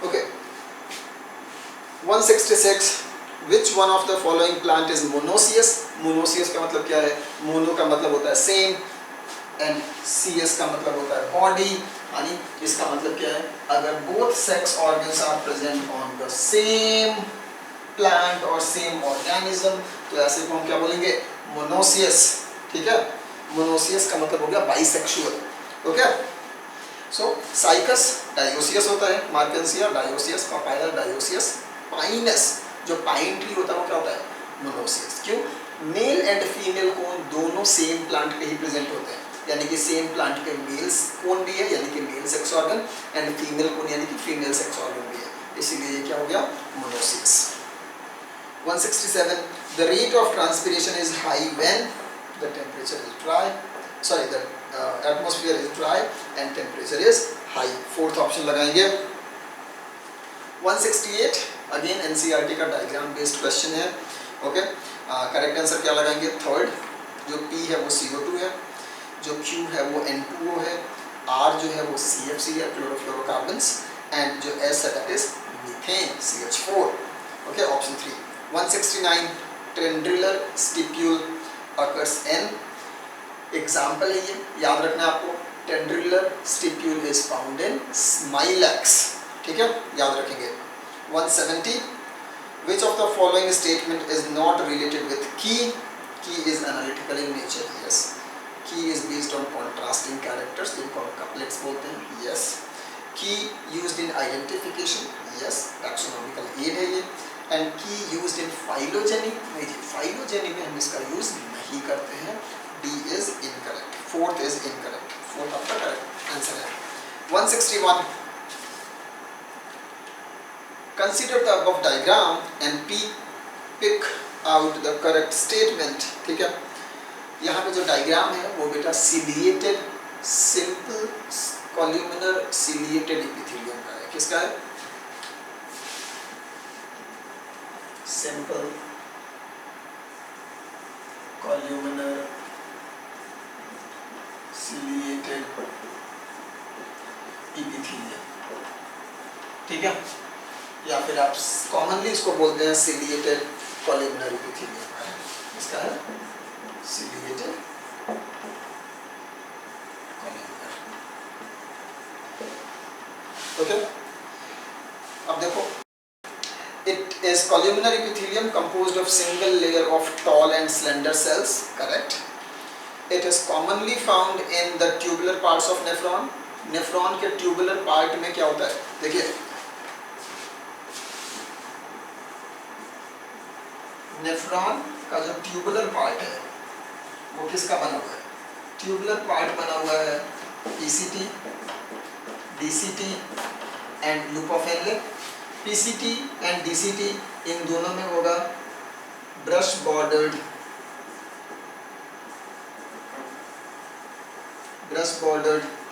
Speaker 1: okay. 166, Which one of the following plant is monoecious? Monoecious का मतलब क्या है, मोनो का मतलब होता है सेम एंड CS का मतलब होता है बॉडी, यानी इसका मतलब क्या है, अगर both sex organs are present on the same plant और सेम ऑर्गेनिज्म, तो ऐसे को हम क्या बोलेंगे मोनोसियस, ठीक है। मोनोसियस का मतलब हो गया बाइसेक्सुअल, ओके। सो साइकस डायोसियस होता है, मार्केंसिया डायोसियस, पापाया डायोसियस, पाइनस जो पाइन ट्री होता है वो क्या होता है मोनोसियस। क्यों, मेल एंड फीमेल कोन दोनों सेम प्लांट पे ही प्रेजेंट होते हैं, यानी कि सेम प्लांट पे मेल कोन भी है यानी कि male sex organ, and female cone यानी कि फीमेल सेक्स ऑर्गन भी है, इसीलिए ये क्या हो गया monoecious. 167, the rate of transpiration is high when the temperature is dry, sorry the atmosphere is dry and temperature is high, fourth option लगाएंगे। 168, अगेन NCERT का डायग्राम बेस्ड क्वेश्चन है, ओके। करेक्ट आंसर क्या लगाएंगे third, जो P है वो CO2 है, जो Q है वो N2O है, R जो है वो CFC है क्लोरोफ्लोरोकार्बन्स, एंड जो S है that is methane CH4. Okay, option 3. 169 टेंड्रिलर stipule occurs in. Example है ये, याद रखना है आपको. टेंड्रिलर stipule is found in Smilax. ठीक है, याद रखेंगे. 170 which of the following statement is not related with key. Key is analytical in nature. Yes. Key is based on contrasting characters, जिनको हम couplets बोलते हैं. Yes. Key used in identification. Yes. Taxonomical aid है ये. And key used in phylogeny. नहीं जी, phylogeny में हम इसका use नहीं करते हैं. D is incorrect. Fourth is incorrect. Fourth आपका correct answer है. 161. Consider the above diagram and pick out the correct statement. ठीक है, यहाँ पे जो डायग्राम है वो बेटा ciliated simple columnar ciliated epithelium का है. किसका है? Simple columnar ciliated epithelium. ठीक है, या फिर आप कॉमनली इसको बोलते हैं सिलिएटेड कॉलमनर एपिथेलियम. इसका है सिलिएटेड कॉलमनर. ओके, अब देखो, it is columnar epithelium composed of single layer of tall and slender cells. Correct. It is commonly found in the tubular parts of nephron. Nephron के tubular part में क्या होता है? देखिए, नेफ्रॉन का जो ट्यूबुलर पार्ट है वो किसका बना हुआ है? ट्यूबुलर पार्ट बना हुआ है PCT, DCT and loop of Henle. PCT and DCT इन दोनों में होगा brush bordered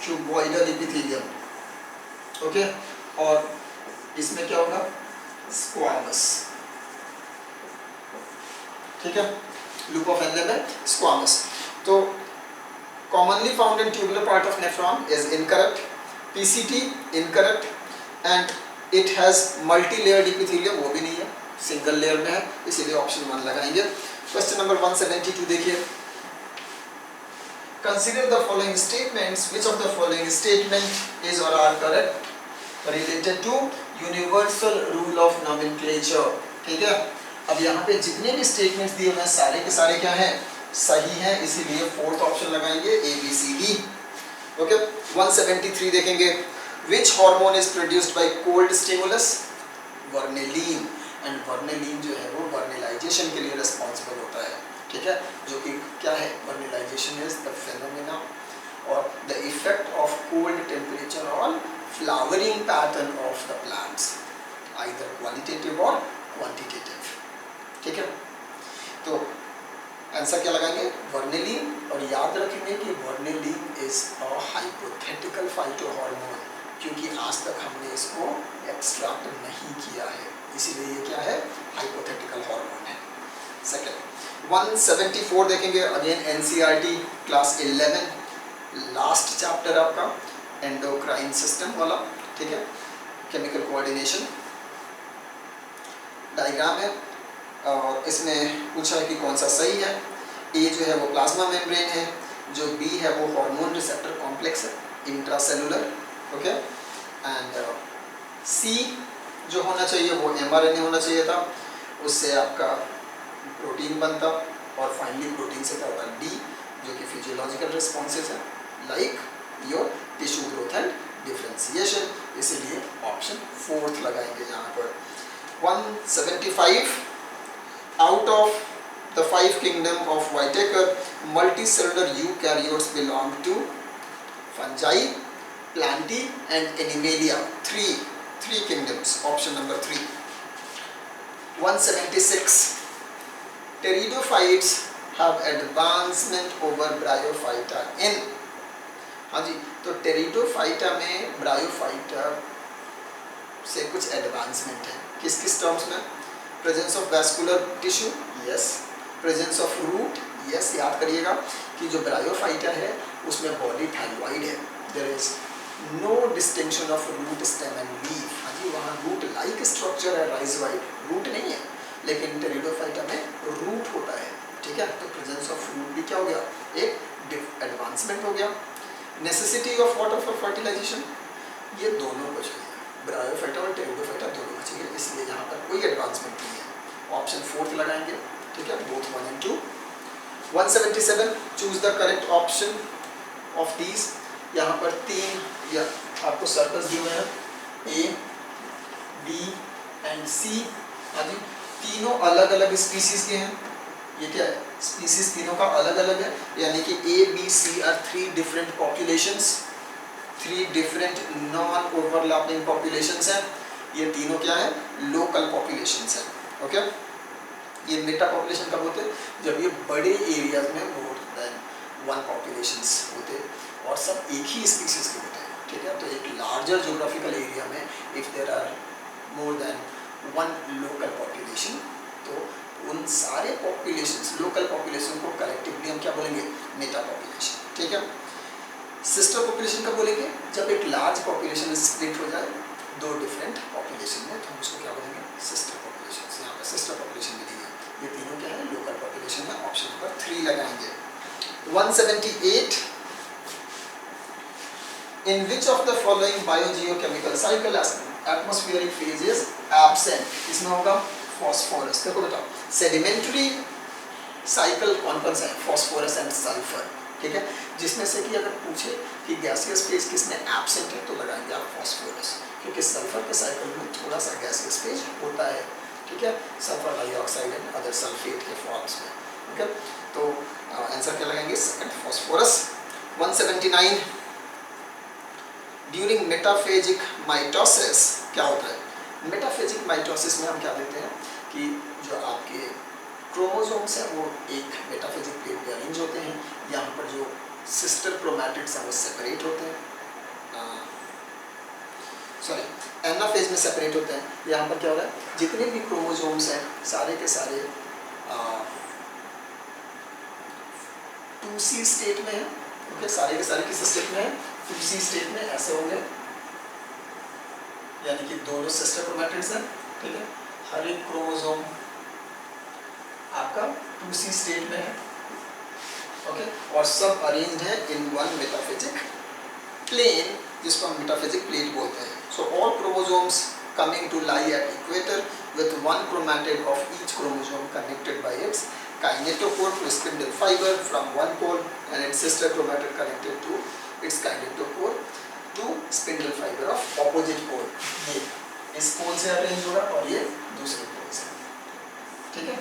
Speaker 1: cuboidal epithelium. Okay, और इसमें क्या होगा? स्क्वामस. ठीक है, लूप ऑफ हेनले में स्क्वामस. तो commonly found in tubular part of nephron is incorrect. PCT incorrect and it has multi layered epithelium, वो भी नहीं है, सिंगल लेयर में है, इसीलिए ऑप्शन 1 लगाएंगे. क्वेश्चन नंबर 172 देखिए. Consider the following statements. Which of the following statement is और are correct related to universal rule of nomenclature. ठीक है, अब यहाँ पे जितने भी स्टेटमेंट्स दिए हुए हैं सारे के सारे क्या हैं? सही हैं, इसीलिए फोर्थ ऑप्शन लगाएंगे ABCD. ओके, 173 देखेंगे. Which hormone is produced by cold stimulus? Vernalin. And vernalin जो है वो वर्नेलाइजेशन के लिए रिस्पॉन्सिबल होता है. ठीक है, जो कि क्या है? वर्नेलाइजेशन इज द फेनोमेना और the effect of cold temperature on flowering pattern of the plants, either qualitative और क्वांटिटेटिव. ठीक है, तो आंसर क्या लगाएंगे? वर्नेलिन. और याद रखेंगे कि वर्नेलिन इज अ हाइपोथेटिकल फाइटोहार्मोन, क्योंकि आज तक हमने इसको एक्सट्रैक्ट नहीं किया है, इसीलिए ये क्या है? हाइपोथेटिकल हार्मोन है. सेकंड, 174 देखेंगे. Again NCERT class 11 last chapter आपका एंडोक्राइन सिस्टम वाला. ठीक है, केमिकल कोऑर्डिनेशन. डायग्राम है और इसमें पूछा है कि कौन सा सही है. A जो है वो प्लाज्मा मेम्ब्रेन है, जो B है वो हार्मोन रिसेप्टर कॉम्प्लेक्स है, इंट्रासेलुलर. ओके, एंड C जो होना चाहिए वो mRNA होना चाहिए था, उससे आपका प्रोटीन बनता, और फाइनली प्रोटीन से क्या होता है? D, जो कि फिजियोलॉजिकल रिस्पॉन्सेज है, like your tissue growth and differentiation. इसीलिए ऑप्शन 4 लगाएंगे यहाँ पर. 175 out of the 5 kingdom of Whitaker, multicellular eukaryotes belong to fungi, plantae and animalia. Three kingdoms. Option number 3. 176 pteridophytes have advancement over bryophyta in. हाँ जी, तो pteridophyta में bryophyta से कुछ advancement है. किस किस टर्म्स में? Presence of vascular tissue, yes. Presence of root, yes. याद करिएगा कि जो ब्रायोफाइटा है उसमें बॉडी थाइरॉइड है. There is no distinction of root, stem and leaf. हाँ जी, क्योंकि वहाँ रूट लाइक स्ट्रक्चर है, राइजोइड रूट नहीं है, लेकिन टेरिडोफाइटा में रूट होता है, ठीक है। तो प्रेजेंस ऑफ रूट भी क्या हो गया, एक एडवांसमेंट हो गया। Necessity of water for fertilization, ये दोनों को चाहिए, ब्रायोफाइटा और टेरिडोफाइटा दोनों को चाहिए, इसलिए यहाँ पर कोई एडवांसमेंट नहीं है। ऑप्शन 4 लगाएंगे, ठीक है, both 1 and 2। 177 choose the correct option of these. यहाँ पर 3 या आपको सर्कल्स दिए हुए हैं, ए बी एंड सी। हाँ जी, तीनों अलग अलग स्पीसीज के हैं। ये क्या है, स्पीसीज तीनों का अलग अलग है, यानी कि A B C are 3 different populations, 3 different non overlapping populations हैं। ये तीनों क्या है, लोकल पॉपुलेशंस हैं। ओके, ये मेटा पॉपुलेशन कब होते हैं, जब ये बड़े एरियाज में मोर देन 1 पॉपुलेशंस होते और सब एक ही स्पीसीज के होते हैं, ठीक है। तो एक लार्जर ज्योग्राफिकल एरिया में if there are more than 1 local population, तो उन सारे पॉपुलेशंस, लोकल पॉपुलेशन को कलेक्टिवली हम क्या बोलेंगे, मेटा पॉपुलेशन, ठीक है। सिस्टर पॉपुलेशन कब बोलेंगे, जब एक लार्ज पॉपुलेशन स्प्लिट हो जाए 2 डिफरेंट पॉपुलेशन में, तो हम उसको क्या बोलेंगे, सिस्टर पॉपुलेशन। यहाँ पर सिस्टर पॉपुलेशन भी दी है। ये तीनों क्या है, लोकल पॉपुलेशन में। ऑप्शन नंबर 3 लगाएंगे। 178 in which of the following biogeochemical cycle atmospheric phase is absent, इसमें होगा फॉस्फोरस। देखो बेटा, सेडिमेंट्री साइकिल कौन कौन सा है, फॉस्फोरस एंड सल्फर, ठीक है। जिसमें से कि अगर पूछे कि गैसियस फेज किसमें एब्सेंट है, तो लगाएंगे आप फॉस्फोरस, क्योंकि सल्फर के साइकिल में थोड़ा सा गैसियस फेज होता है, ठीक है, sulphur dioxide and other sulphate के फॉर्म्स में, ठीक है। तो आंसर क्या लगाएंगे, second, phosphorus. 179 during metaphasic mitosis क्या होता है, मेटाफेजिक माइटोसिस में हम क्या देते हैं कि जो आपके क्रोमोसोम्स हैं वो एक मेटाफेजिक प्लेट पे अरेंज होते हैं। यहाँ पर जो सिस्टर क्रोमैटिड्स हैं वो सेपरेट होते हैं, सॉरी एनाफेज में सेपरेट होते हैं। यहाँ पर क्या हो रहा है, जितने भी क्रोमोसोम्स हैं सारे के सारे 2C स्टेट में है, ओके, सारे के सारे किस स्टेट में है, 2C स्टेट में ऐसे होंगे, यानी कि दोनों सिस्टर क्रोमैटिड्स हैं, ठीक है। हर एक क्रोमोसोम आपका 2C स्टेट में है, ओके, और सब अरेंज्ड है इन 1 मेटाफेजिक प्लेन, जिसको हम मेटाफेजिक प्लेट बोलते हैं। So all chromosomes coming to lie at equator with 1 chromatid of each chromosome connected by its kinetochore to spindle fiber from one pole and its sister chromatid connected to its kinetochore to spindle fiber of opposite pole। ये इस पोल से arrange होगा और ये दूसरे पोल से, ठीक है।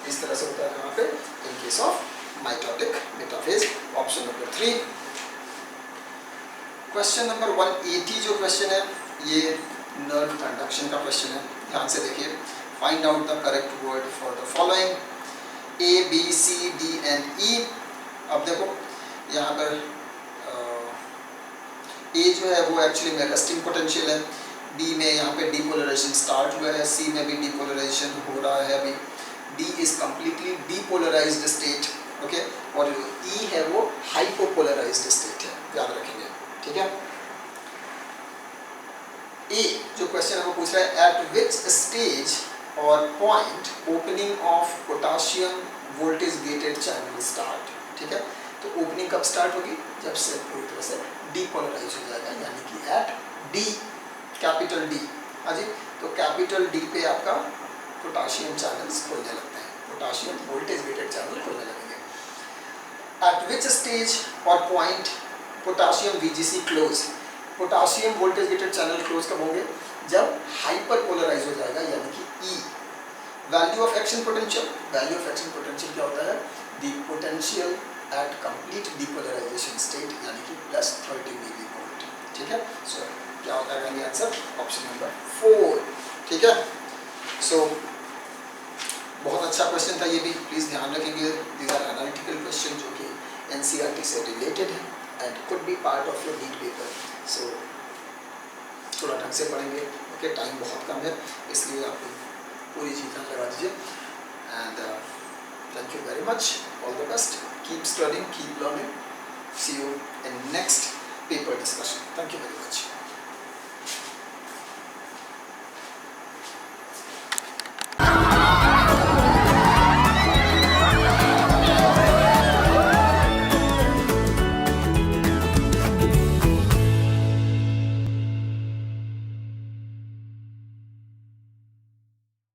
Speaker 1: इस तरह से होता है यहाँ पे इन case of mitotic metaphase. Option number 3। Question number 180 जो क्वेश्चन है ये नर्व कंडक्शन का क्वेश्चन है, ध्यान से देखिए। Find out the correct word for the following A B C D and E. अब देखो यहाँ पर ए जो है वो एक्चुअली में रेस्टिंग पोटेंशियल है, बी में यहाँ पे डीपोलराइजेशन स्टार्ट हुआ है, सी में भी डीपोलराइजेशन हो रहा है अभी, D is completely depolarised state, okay, और जो ई है वो हाइपोपोलराइज्ड स्टेट है, याद रखेंगे, ठीक है। ए जो क्वेश्चन है वो पूछ रहा है एट विच स्टेज और point opening of potassium voltage gated channel start, ठीक है। तो ओपनिंग कब स्टार्ट होगी, जब सेल पूरी तरह से डीपोलराइज हो जाएगा, यानी कि एट डी, कैपिटल डी। हाँ जी, तो कैपिटल डी पे आपका पोटाशियम चैनल्स खुलने लगते हैं, पोटाशियम वोल्टेज गेटेड चैनल खुलने लगेंगे। एट विच स्टेज और point potassium VGC close, potassium voltage gated channel close कब होंगे, जब हाइपर पोलराइज हो जाएगा, यानी कि E. Value of action potential, value of action potential क्या होता है, the potential at complete depolarisation state, यानी कि +30 मिली वोल्ट, ठीक है। सो क्या होता है आंसर, ऑप्शन नंबर 4, ठीक है। सो बहुत अच्छा क्वेश्चन था ये भी, प्लीज ध्यान रखेंगे। दीज आर एनालिटिकल क्वेश्चन जो कि एनसीईआरटी से रिलेटेड है and could be part of your NEET paper. So थोड़ा ढंग से पढ़ेंगे, ओके, टाइम बहुत कम है, इसलिए आप पूरी चीज़ लगा दीजिए। And thank you very much, all the best, keep studying, keep learning, see you in next paper discussion. Thank you very much.